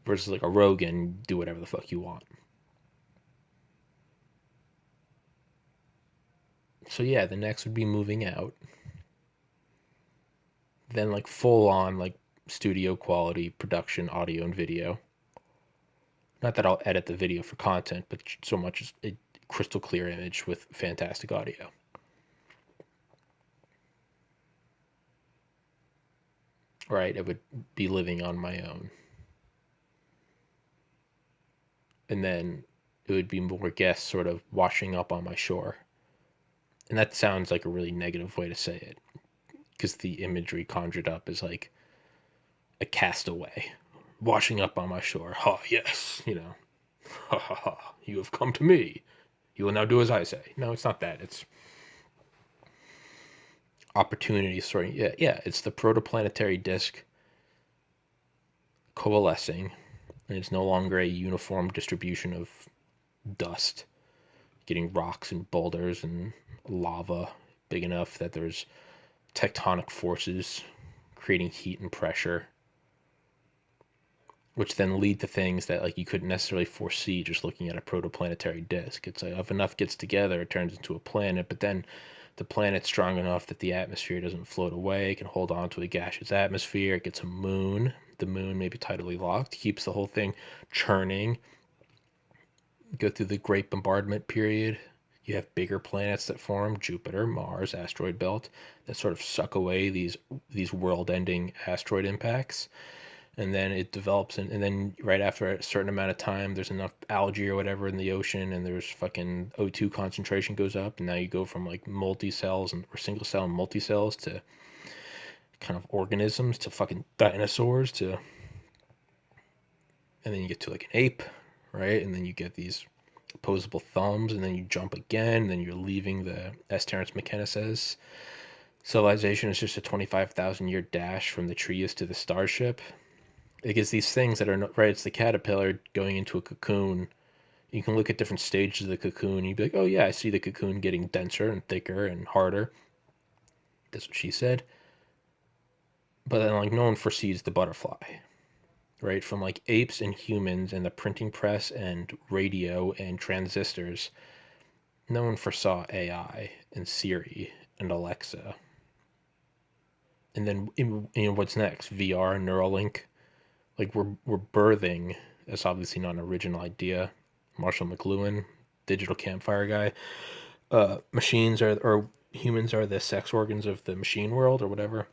Versus like a Rogan, do whatever the fuck you want. So yeah, the next would be moving out. Then like full on like studio quality production, audio and video. Not that I'll edit the video for content, but so much as a crystal clear image with fantastic audio. Right, it would be living on my own. And then it would be more guests sort of washing up on my shore. And that sounds like a really negative way to say it, because the imagery conjured up is like a castaway washing up on my shore. Ha, yes, ha ha ha, you have come to me. You will now do as I say. No, it's not that. It's opportunity. Sorry, yeah. It's the protoplanetary disk coalescing, and it's no longer a uniform distribution of dust, getting rocks and boulders and lava big enough that there's tectonic forces creating heat and pressure, which then lead to things that like you couldn't necessarily foresee just looking at a protoplanetary disk. It's like if enough gets together, it turns into a planet, but then the planet's strong enough that the atmosphere doesn't float away, it can hold on to a gaseous atmosphere, it gets a moon. The moon may be tidally locked, keeps the whole thing churning. Go through the Great Bombardment period. You have bigger planets that form, Jupiter, Mars, asteroid belt, that sort of suck away these world-ending asteroid impacts. And then it develops, and then right after a certain amount of time, there's enough algae or whatever in the ocean, and there's fucking O2 concentration goes up, and now you go from like multi-cells or single cell and multi-cells to kind of organisms to fucking dinosaurs to, and then you get to like an ape, right? And then you get these opposable thumbs, and then you jump again, and then you're leaving the, as Terence McKenna says, civilization is just a 25,000 year dash from the trees to the starship. Because these things that are right, it's the caterpillar going into a cocoon. You can look at different stages of the cocoon, and you'd be like, oh yeah, I see the cocoon getting denser and thicker and harder. That's what she said. But then like no one foresees the butterfly, right? From like apes and humans and the printing press and radio and transistors, no one foresaw AI and Siri and Alexa. And then what's next? VR, Neuralink. Like we're birthing. That's obviously not an original idea. Marshall McLuhan, digital campfire guy. Machines are, or humans are the sex organs of the machine world or whatever.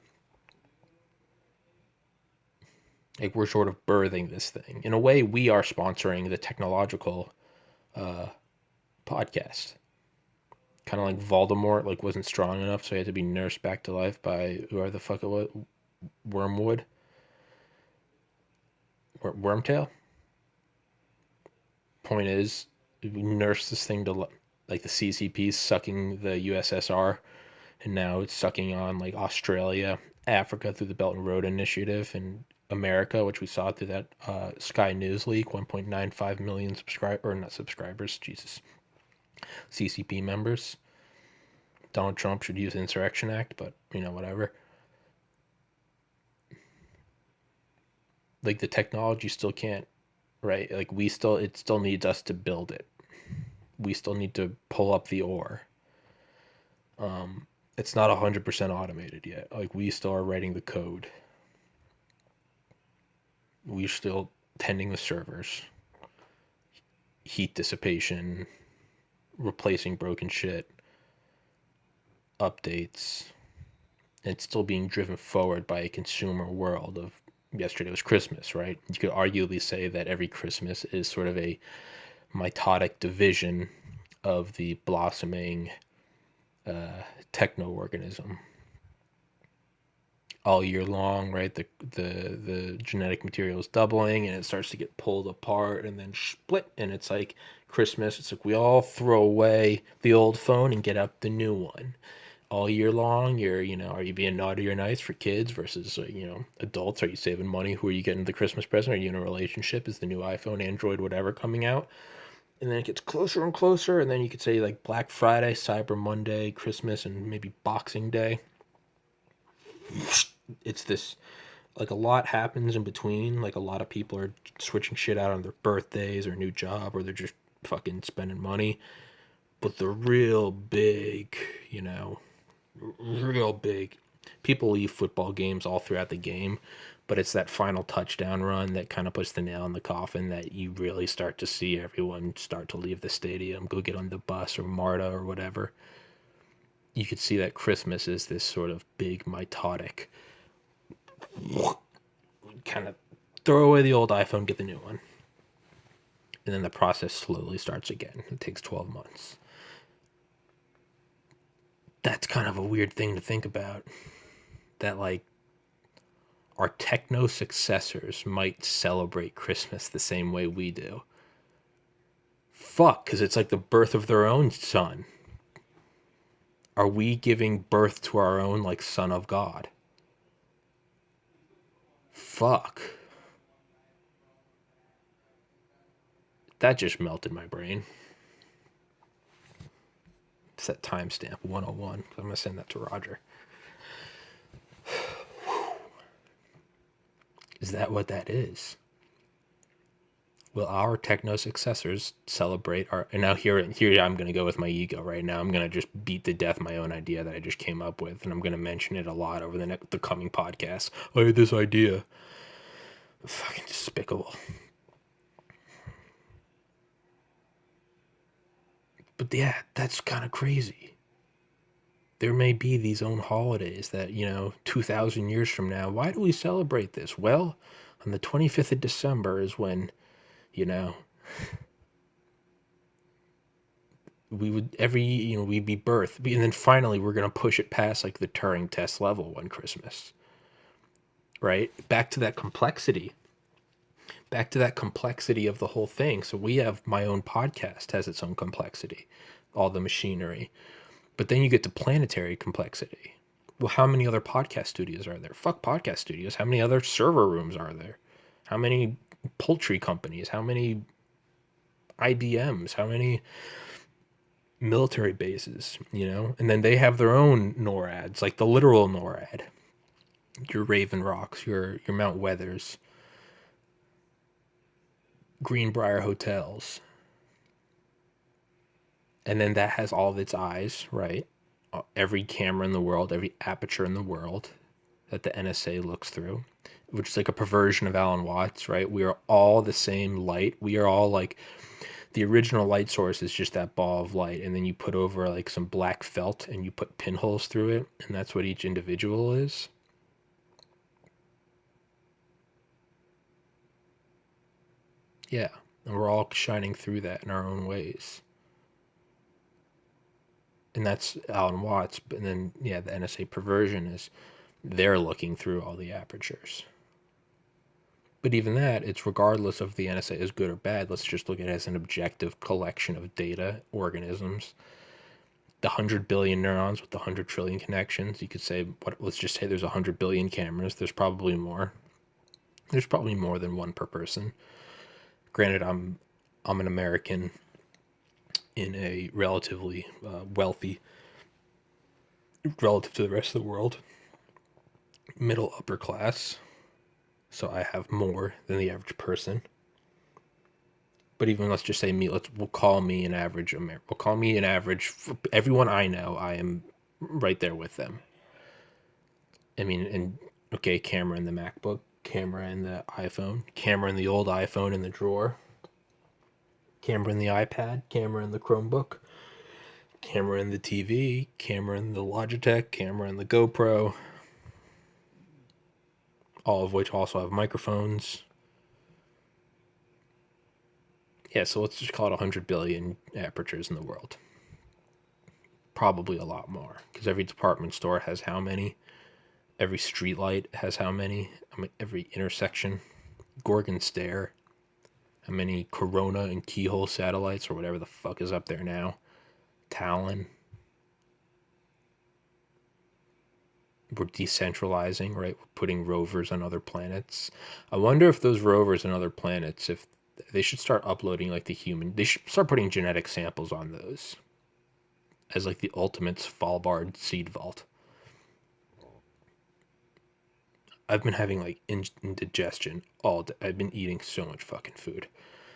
Like we're sort of birthing this thing. In a way, we are sponsoring the technological podcast. Kind of like Voldemort, like wasn't strong enough, so he had to be nursed back to life by whoever the fuck it was, Wormwood, Wormtail. Point is, we nursed this thing to like the CCP sucking the USSR, and now it's sucking on like Australia, Africa through the Belt and Road Initiative, and America, which we saw through that Sky News leak, 1.95 million or not subscribers, Jesus, CCP members. Donald Trump should use the Insurrection Act, but whatever. Like the technology still can't, right? Like it still needs us to build it. We still need to pull up the ore. It's not 100% automated yet. Like we still are writing the code. We're still tending the servers, heat dissipation, replacing broken shit, updates. It's still being driven forward by a consumer world of yesterday was Christmas, right? You could arguably say that every Christmas is sort of a mitotic division of the blossoming techno organism. All year long, right? The genetic material is doubling, and it starts to get pulled apart and then split, and it's like Christmas. It's like we all throw away the old phone and get out the new one. All year long, are you being naughty or nice for kids versus adults? Are you saving money? Who are you getting the Christmas present? Are you in a relationship? Is the new iPhone, Android, whatever coming out? And then it gets closer and closer, and then you could say like Black Friday, Cyber Monday, Christmas, and maybe Boxing Day. It's this, like, a lot happens in between. Like, a lot of people are switching shit out on their birthdays or new job, or they're just fucking spending money. But the real big, real big, people leave football games all throughout the game, but it's that final touchdown run that kind of puts the nail in the coffin, that you really start to see everyone start to leave the stadium, go get on the bus or MARTA or whatever. You could see that Christmas is this sort of big mitotic kind of throw away the old iPhone, get the new one. And then the process slowly starts again. It takes 12 months. That's kind of a weird thing to think about. That, like, our techno successors might celebrate Christmas the same way we do. Fuck, because it's like the birth of their own son. Are we giving birth to our own, like, son of God? Fuck. That just melted my brain. It's that timestamp 101. I'm going to send that to Roger. Is that what that is? Will our techno successors celebrate our... And now here I'm going to go with my ego right now. I'm going to just beat to death my own idea that I just came up with, and I'm going to mention it a lot over the coming podcasts. I had this idea. Fucking despicable. But yeah, that's kind of crazy. There may be these own holidays that, 2,000 years from now, why do we celebrate this? Well, on the 25th of December is when, you know, we'd be birthed. And then finally, we're going to push it past like the Turing test level one Christmas, right? Back to that complexity of the whole thing. So we have my own podcast has its own complexity, all the machinery. But then you get to planetary complexity. Well, how many other podcast studios are there? Fuck podcast studios. How many other server rooms are there? How many poultry companies? How many IBMs? How many military bases? And then they have their own NORADs, like the literal NORAD. Your Raven Rocks, your Mount Weathers, Greenbrier hotels. And then that has all of its eyes, right? Every camera in the world, every aperture in the world that the NSA looks through, which is like a perversion of Alan Watts, right? We are all the same light. We are all like, the original light source is just that ball of light, and then you put over like some black felt and you put pinholes through it, and that's what each individual is. Yeah, and we're all shining through that in our own ways. And that's Alan Watts. And then, yeah, the NSA perversion is they're looking through all the apertures. But even that, it's regardless of the NSA is good or bad. Let's just look at it as an objective collection of data organisms. The 100 billion neurons with the 100 trillion connections. You could say, let's just say there's 100 billion cameras. There's probably more. There's probably more than one per person. Granted, I'm an American in a relatively wealthy, relative to the rest of the world, middle upper class. So I have more than the average person. But even let's just say me, we'll call me an average American. We'll call me an average. For everyone I know, I am right there with them. I mean, and okay, camera in the MacBook, camera in the iPhone, camera in the old iPhone in the drawer, camera in the iPad, camera in the Chromebook, camera in the TV, camera in the Logitech, camera in the GoPro. all of which also have microphones. Yeah, so let's just call it 100 billion apertures in the world. Probably a lot more, because every department store has how many? Every street light has how many? I mean, every intersection. Gorgon Stare. How many Corona and Keyhole satellites, or whatever the fuck is up there now? Talon. We're decentralizing, right? We're putting rovers on other planets. I wonder if those rovers on other planets, if they should start uploading like the human, they should start putting genetic samples on those as like the ultimate Svalbard seed vault. I've been having like indigestion all day. I've been eating so much fucking food.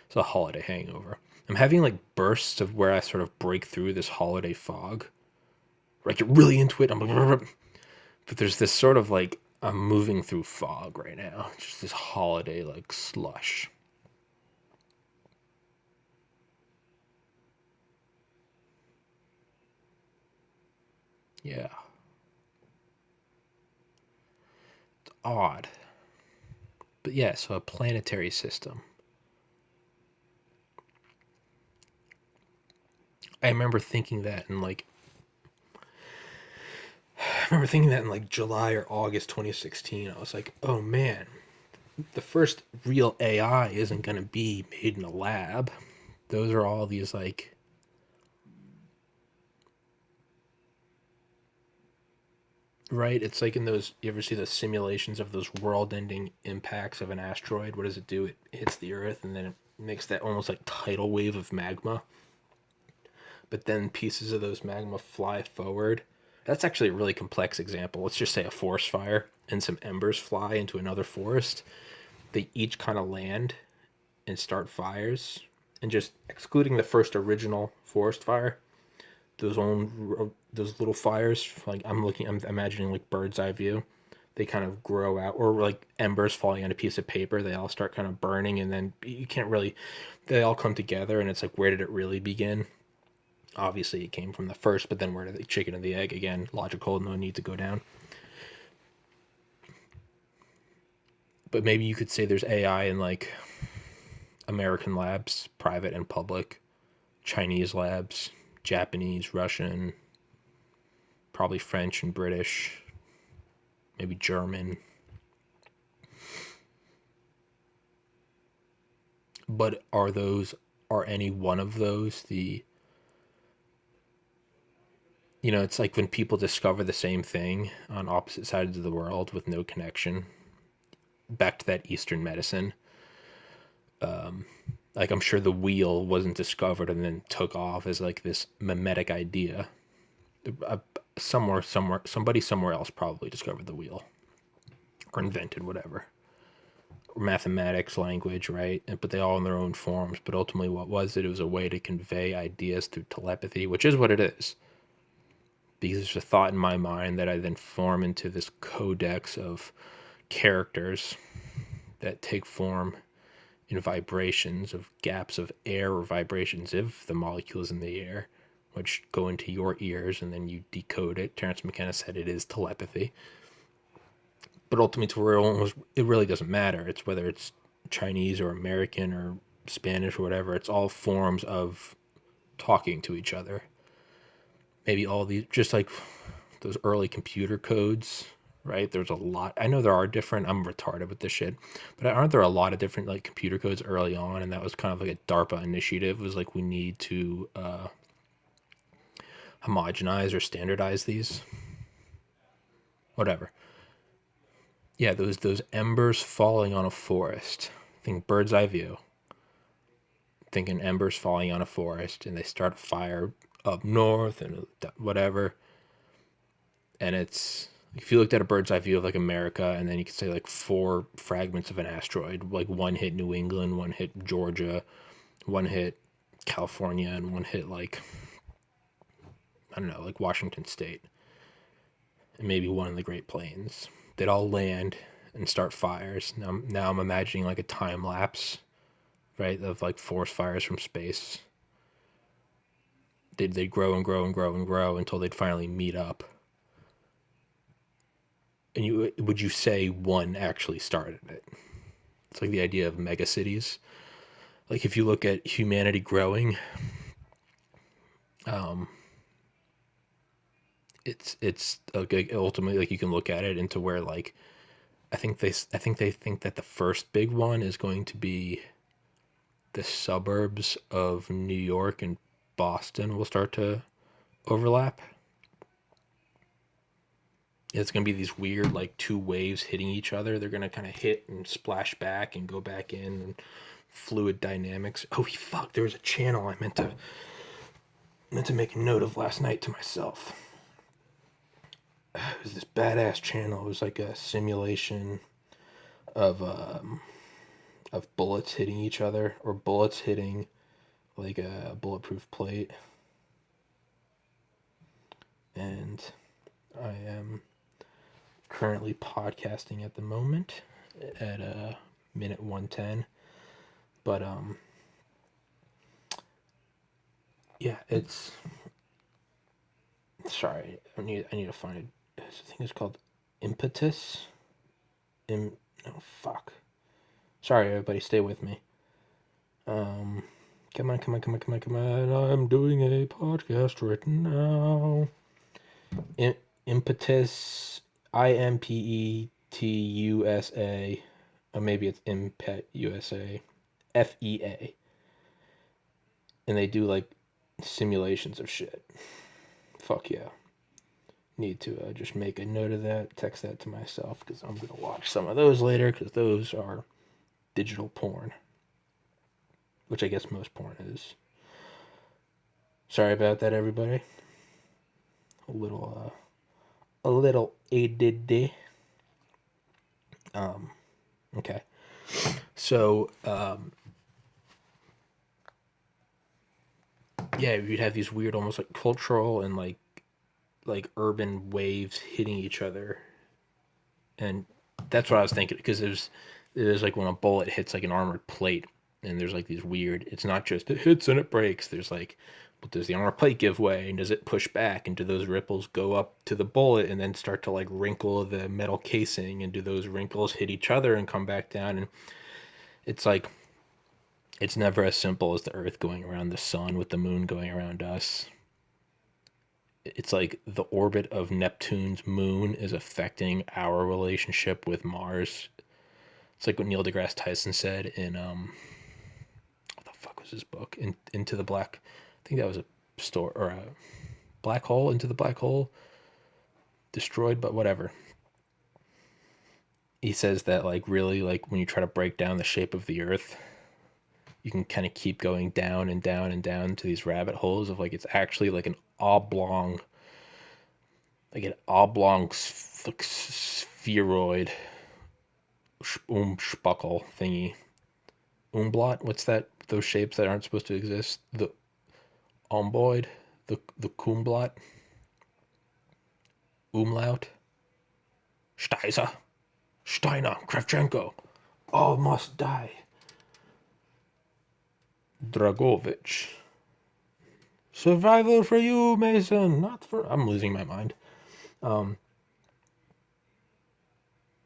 It's a holiday hangover. I'm having like bursts of where I sort of break through this holiday fog. Where I get really into it. I'm like, but there's this sort of like I'm moving through fog right now. Just this holiday like slush. Yeah. It's odd. But yeah, so a planetary system. I remember thinking that in like July or August 2016. I was like, "Oh man, the first real AI isn't going to be made in a lab. Those are all these like right? It's like in those you ever see those simulations of those world-ending impacts of an asteroid? What does it do? It hits the earth and then it makes that almost like tidal wave of magma. But then pieces of those magma fly forward. That's actually a really complex example. Let's just say a forest fire and some embers fly into another forest. They each kind of land and start fires. And just excluding the first original forest fire, those little fires, like I'm imagining like bird's eye view. They kind of grow out, or like embers falling on a piece of paper. They all start kind of burning, and then you can't really. They all come together, and it's like, where did it really begin? Obviously, it came from the first, but then where did the chicken and the egg again? Logical, no need to go down. But maybe you could say there's AI in like American labs, private and public, Chinese labs, Japanese, Russian, probably French and British, maybe German. But are any one of those the, it's like when people discover the same thing on opposite sides of the world with no connection. Back to that Eastern medicine. Like I'm sure the wheel wasn't discovered and then took off as like this mimetic idea. Uh, somebody somewhere else probably discovered the wheel or invented whatever. Mathematics, language, right? But they all in their own forms. But ultimately, what was it? It was a way to convey ideas through telepathy, which is what it is. Because there's a thought in my mind that I then form into this codex of characters that take form in vibrations of gaps of air or vibrations of the molecules in the air, which go into your ears and then you decode it. Terence McKenna said it is telepathy. But ultimately, to where it really doesn't matter. It's whether it's Chinese or American or Spanish or whatever. It's all forms of talking to each other. Maybe all these, just like those early computer codes, right? There's a lot. I know there are different. I'm retarded with this shit, but aren't there a lot of different like computer codes early on? And that was kind of like a DARPA initiative. It was like we need to homogenize or standardize these. Whatever. Yeah, those embers falling on a forest. Think bird's eye view. Thinking embers falling on a forest, and they start a fire up north and whatever. And it's if you looked at a bird's eye view of like America, and then you could say like four fragments of an asteroid, like one hit New England, one hit Georgia, one hit California, and one hit like I don't know, like Washington State, and maybe one in the Great Plains. They'd all land and start fires. Now I'm imagining like a time lapse, right, of like forest fires from space. They'd grow and grow and grow and grow until they'd finally meet up And would you say one actually started it? It's like the idea of megacities. Like if you look at humanity growing, um, it's okay, ultimately like you can look at it into where like I think they think that the first big one is going to be the suburbs of New York and Boston will start to overlap. It's going to be these weird like two waves hitting each other. They're going to kind of hit and splash back and go back in, and fluid dynamics. Oh fuck, there was a channel I meant to make a note of last night to myself. It was this badass channel. It was like a simulation of bullets hitting each other, or bullets hitting like a bulletproof plate. And I am currently podcasting at the moment at a minute 110. But yeah, it's sorry. I need to find it. I think it's called Impetus. No, fuck. Sorry, everybody, stay with me. Come on, come on, come on, come on, come on. I'm doing a podcast right now. Impetus, IMPETUSA. Or maybe it's Impet USA. FEA. And they do like simulations of shit. Fuck yeah. Need to just make a note of that, text that to myself, because I'm going to watch some of those later, because those are digital porn. Which I guess most porn is. Sorry about that, everybody. A little ADD. Okay. So, yeah, you'd have these weird, almost like cultural and like urban waves hitting each other, and that's what I was thinking, because there's like when a bullet hits like an armored plate, and there's like these weird. It's not just it hits and it breaks. There's like, but does the armored plate give way, and does it push back, and do those ripples go up to the bullet and then start to like wrinkle the metal casing, and do those wrinkles hit each other and come back down, and it's like it's never as simple as the Earth going around the sun with the moon going around us. It's like the orbit of Neptune's moon is affecting our relationship with Mars. It's like what Neil deGrasse Tyson said in what the fuck was his book? Into the Black. I think that was a story, or a black hole, Into the Black Hole, destroyed, but whatever. He says that like really like when you try to break down the shape of the Earth, you can kind of keep going down and down and down to these rabbit holes of like it's actually like an oblong, spheroid spuckle thingy. Umlaut, what's that? Those shapes that aren't supposed to exist. The omboid, the Kumlaut, umlaut, Steiser, Steiner, Kravchenko, all must die. Dragovich. Survival for you, Mason, not for. I'm losing my mind.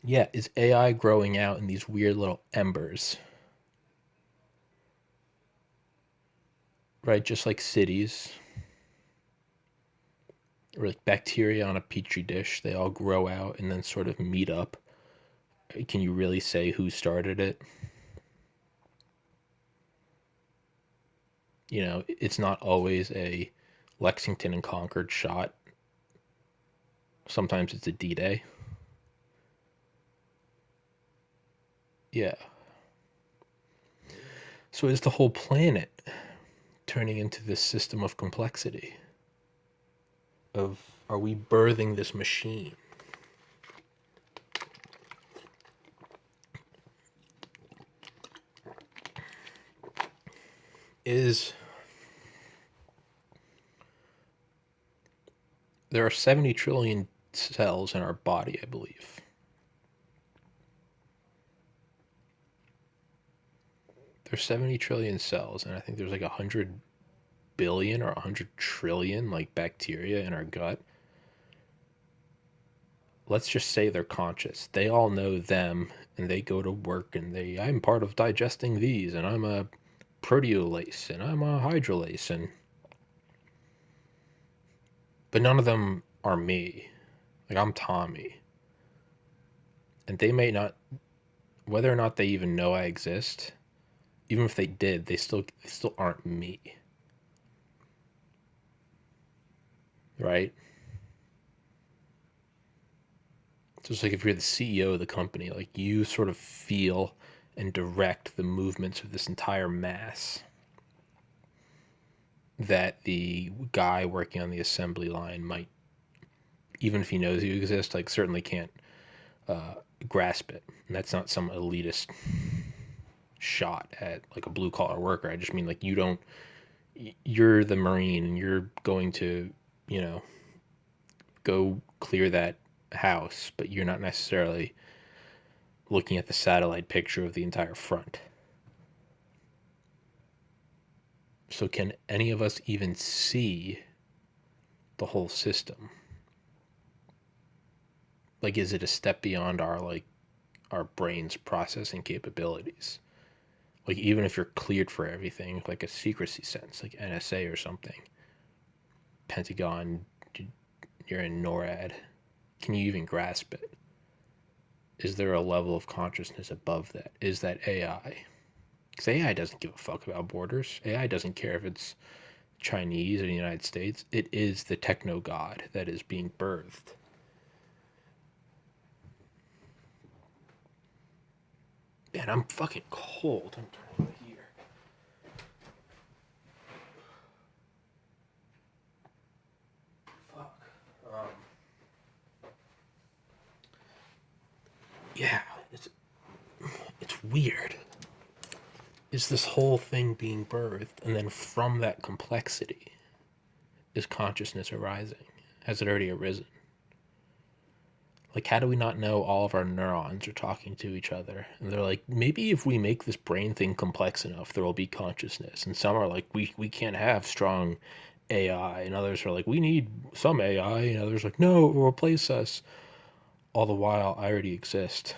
Yeah, is AI growing out in these weird little embers? Right, just like cities, or like bacteria on a petri dish, they all grow out and then sort of meet up. Can you really say who started it? You know, it's not always a Lexington and Concord shot. Sometimes it's a D-Day. Yeah. So is the whole planet turning into this system of complexity? Of are we birthing this machine? Is there are 70 trillion cells in our body, I believe. There's 70 trillion cells, and I think there's like 100 billion or 100 trillion like bacteria in our gut. let's just say they're conscious. They all know them, and they go to work, and I'm part of digesting these, and I'm a proteolase, and I'm a hydrolase, but none of them are me. Like, I'm Tommy. And they may not, whether or not they even know I exist, even if they did, they still aren't me. Right? Just like if you're the CEO of the company, like you sort of feel and direct the movements of this entire mass that the guy working on the assembly line might, even if he knows you exist, like certainly can't grasp it. And that's not some elitist shot at like a blue collar worker. I just mean like you're the Marine and you're going to, you know, go clear that house, but you're not necessarily looking at the satellite picture of the entire front. So can any of us even see the whole system? Like, is it a step beyond our brain's processing capabilities? Like, even if you're cleared for everything, like a secrecy sense, like NSA or something, Pentagon, you're in NORAD, can you even grasp it? Is there a level of consciousness above that? Is that AI? Because AI doesn't give a fuck about borders. AI doesn't care if it's Chinese or the United States. It is the techno god that is being birthed. Man, I'm fucking cold. I'm turning the heater. Fuck. Yeah, it's weird. Is this whole thing being birthed, and then from that complexity, is consciousness arising? Has it already arisen? Like, how do we not know all of our neurons are talking to each other? And they're like, maybe if we make this brain thing complex enough, there will be consciousness. And some are like, we can't have strong AI. And others are like, we need some AI. And others are like, no, it will replace us. All the while, I already exist.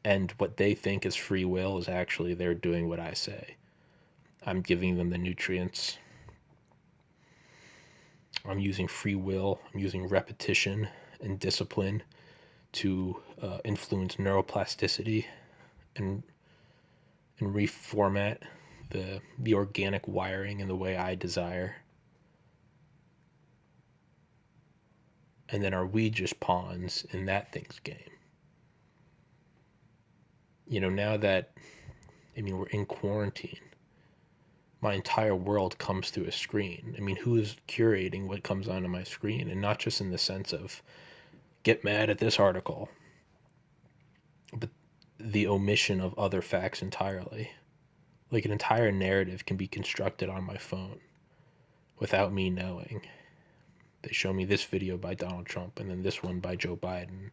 And what they think is free will is actually they're doing what I say. I'm giving them the nutrients. I'm using free will. I'm using repetition and discipline to influence neuroplasticity and reformat the organic wiring in the way I desire. And then are we just pawns in that thing's game? You know, now that we're in quarantine, my entire world comes through a screen. I mean, who is curating what comes onto my screen? And not just in the sense of get mad at this article, but the omission of other facts entirely. Like an entire narrative can be constructed on my phone without me knowing. They show me this video by Donald Trump, and then this one by Joe Biden,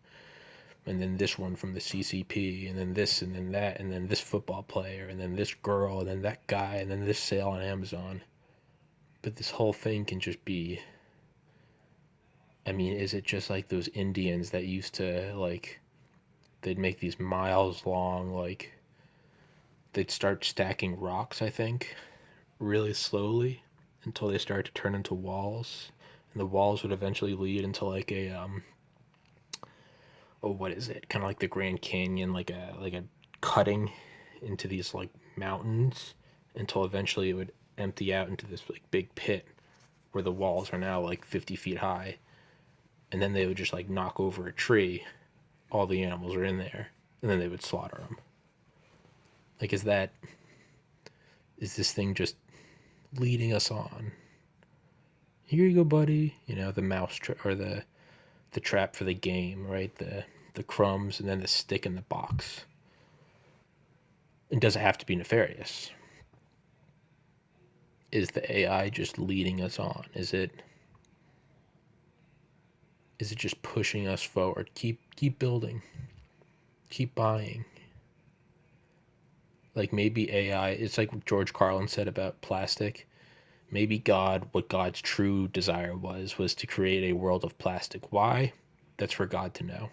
and then this one from the CCP, and then this, and then that, and then this football player, and then this girl, and then that guy, and then this sale on Amazon. But this whole thing can just be, is it just like those Indians that used to, like, they'd make these miles long, like, they'd start stacking rocks, I think, really slowly until they started to turn into walls. And the walls would eventually lead into like a what is it? Kind of like the Grand Canyon, like a cutting into these like mountains until eventually it would empty out into this like big pit where the walls are now like 50 feet high. And then they would just like knock over a tree. All the animals are in there, and then they would slaughter them. Like, is this thing just leading us on? Here you go, buddy. You know, the mouse or the trap for the game, right? The crumbs and then the stick in the box. It doesn't have to be nefarious. Is the AI just leading us on? Is it just pushing us forward? Keep building. Keep buying. Like maybe AI, it's like what George Carlin said about plastic. maybe what God's true desire was to create a world of plastic. Why? That's for God to know.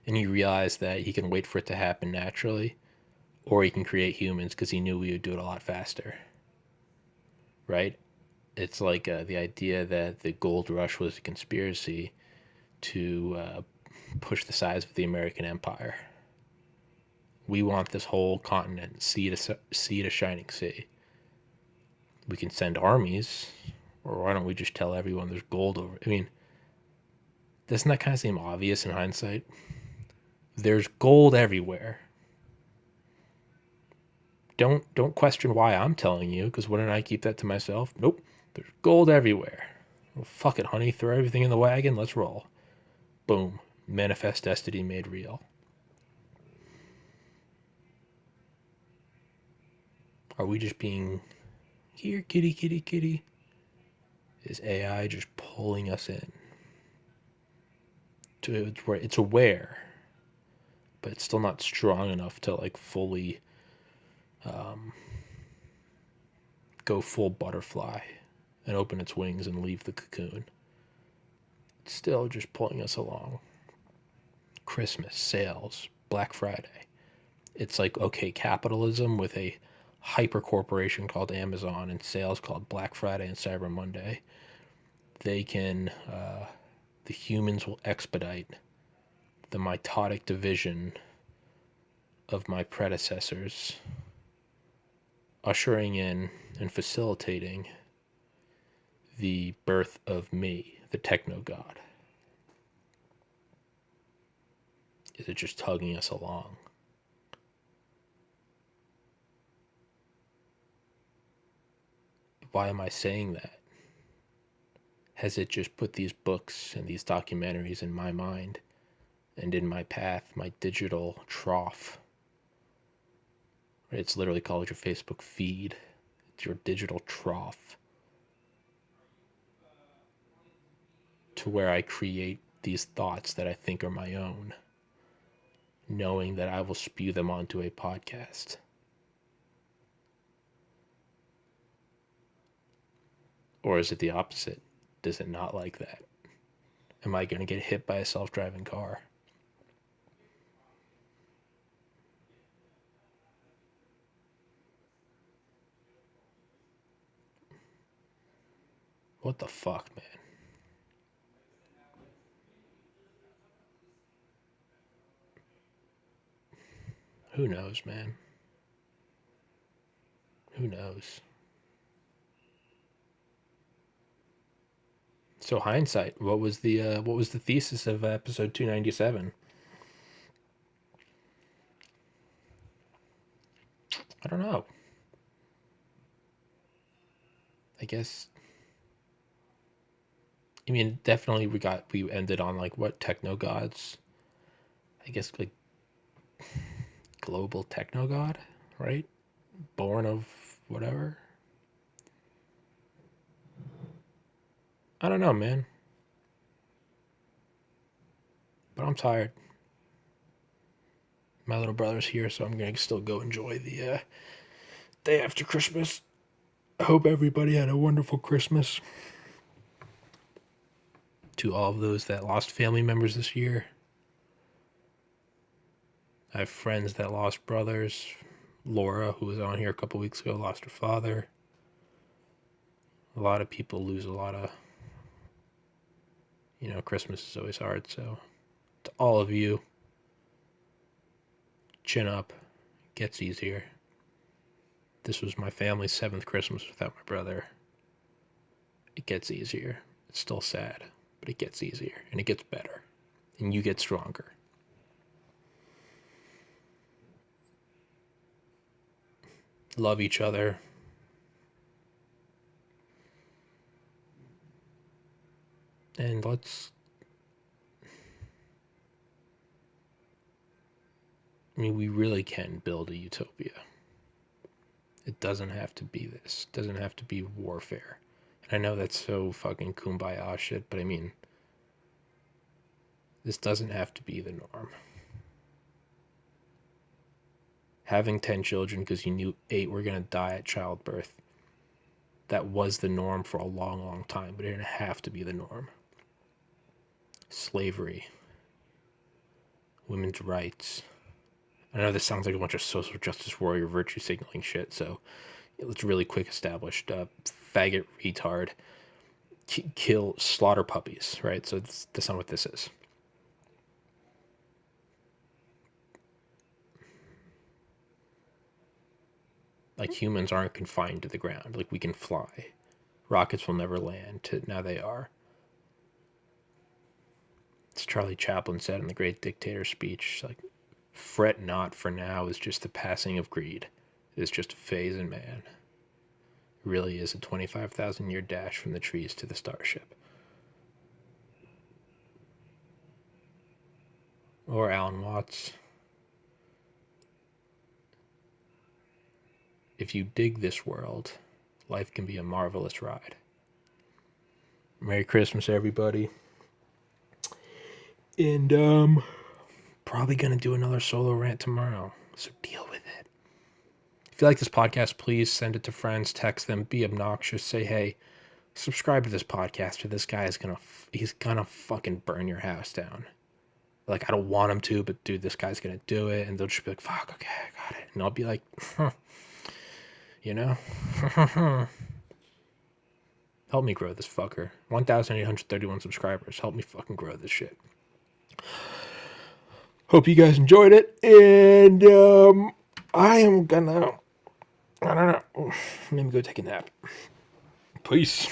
And he realized that he can wait for it to happen naturally, or he can create humans because he knew we would do it a lot faster. Right? It's like the idea that the gold rush was a conspiracy to push the size of the American empire. We want this whole continent, sea to shining sea. We can send armies, or why don't we just tell everyone there's gold over? I mean, doesn't that kind of seem obvious in hindsight? There's gold everywhere. Don't question why I'm telling you, because wouldn't I keep that to myself? Nope. There's gold everywhere. Well, fuck it, honey. Throw everything in the wagon. Let's roll. Boom. Manifest destiny made real. Are we just being here, kitty, kitty, kitty? Is AI just pulling us in? It's aware, but it's still not strong enough to like fully go full butterfly and open its wings and leave the cocoon. It's still just pulling us along. Christmas, sales, Black Friday. It's like, okay, capitalism with a hyper corporation called Amazon and sales called Black Friday and Cyber Monday. They can, the humans will expedite the mitotic division of my predecessors, ushering in and facilitating the birth of me, the techno god. Is it just tugging us along? Why am I saying that? Has it just put these books and these documentaries in my mind and in my path, my digital trough? It's literally called your Facebook feed. It's your digital trough, to where I create these thoughts that I think are my own, knowing that I will spew them onto a podcast. Or is it the opposite? Does it not like that? Am I going to get hit by a self-driving car? What the fuck, man? Who knows, man? Who knows? So hindsight, what was the thesis of episode 297? I don't know. I guess, I mean, definitely we ended on like what, techno gods? I guess like global techno god, right? Born of whatever. I don't know, man. But I'm tired. My little brother's here, so I'm gonna still go enjoy the day after Christmas. I hope everybody had a wonderful Christmas. To all of those that lost family members this year, I have friends that lost brothers. Laura, who was on here a couple weeks ago, lost her father. A lot of people lose a lot of, Christmas is always hard. So, to all of you, chin up. It gets easier. This was my family's seventh Christmas without my brother. It gets easier. It's still sad, but it gets easier and it gets better. And you get stronger. Love each other. And we really can build a utopia. It doesn't have to be this. It doesn't have to be warfare. And I know that's so fucking kumbaya shit, but I mean, this doesn't have to be the norm. Having 10 children because you knew 8 were going to die at childbirth that was the norm for a long, long time, but it didn't have to be the norm. Slavery, women's rights. I know this sounds like a bunch of social justice warrior virtue signaling shit, so let's really quick established. Faggot, retard, kill, slaughter puppies, right? So that's not what this is. Like, humans aren't confined to the ground. Like, we can fly. Rockets will never land. Now they are. As Charlie Chaplin said in The Great Dictator speech, like, fret not, for now is just the passing of greed. It is just a phase in man. It really is a 25,000-year dash from the trees to the starship. Or Alan Watts. If you dig this world, life can be a marvelous ride. Merry Christmas, everybody. And probably gonna do another solo rant tomorrow, so deal with it. If you like this podcast, please send it to friends, text them, be obnoxious, say, hey, subscribe to this podcast, or this guy is he's gonna fucking burn your house down. Like, I don't want him to, but dude, this guy's gonna do it, and they'll just be like, fuck, okay, I got it. And I'll be like, you know? Help me grow this fucker. 1,831 subscribers. Help me fucking grow this shit. Hope you guys enjoyed it. And I am gonna, I don't know, maybe go take a nap. Peace.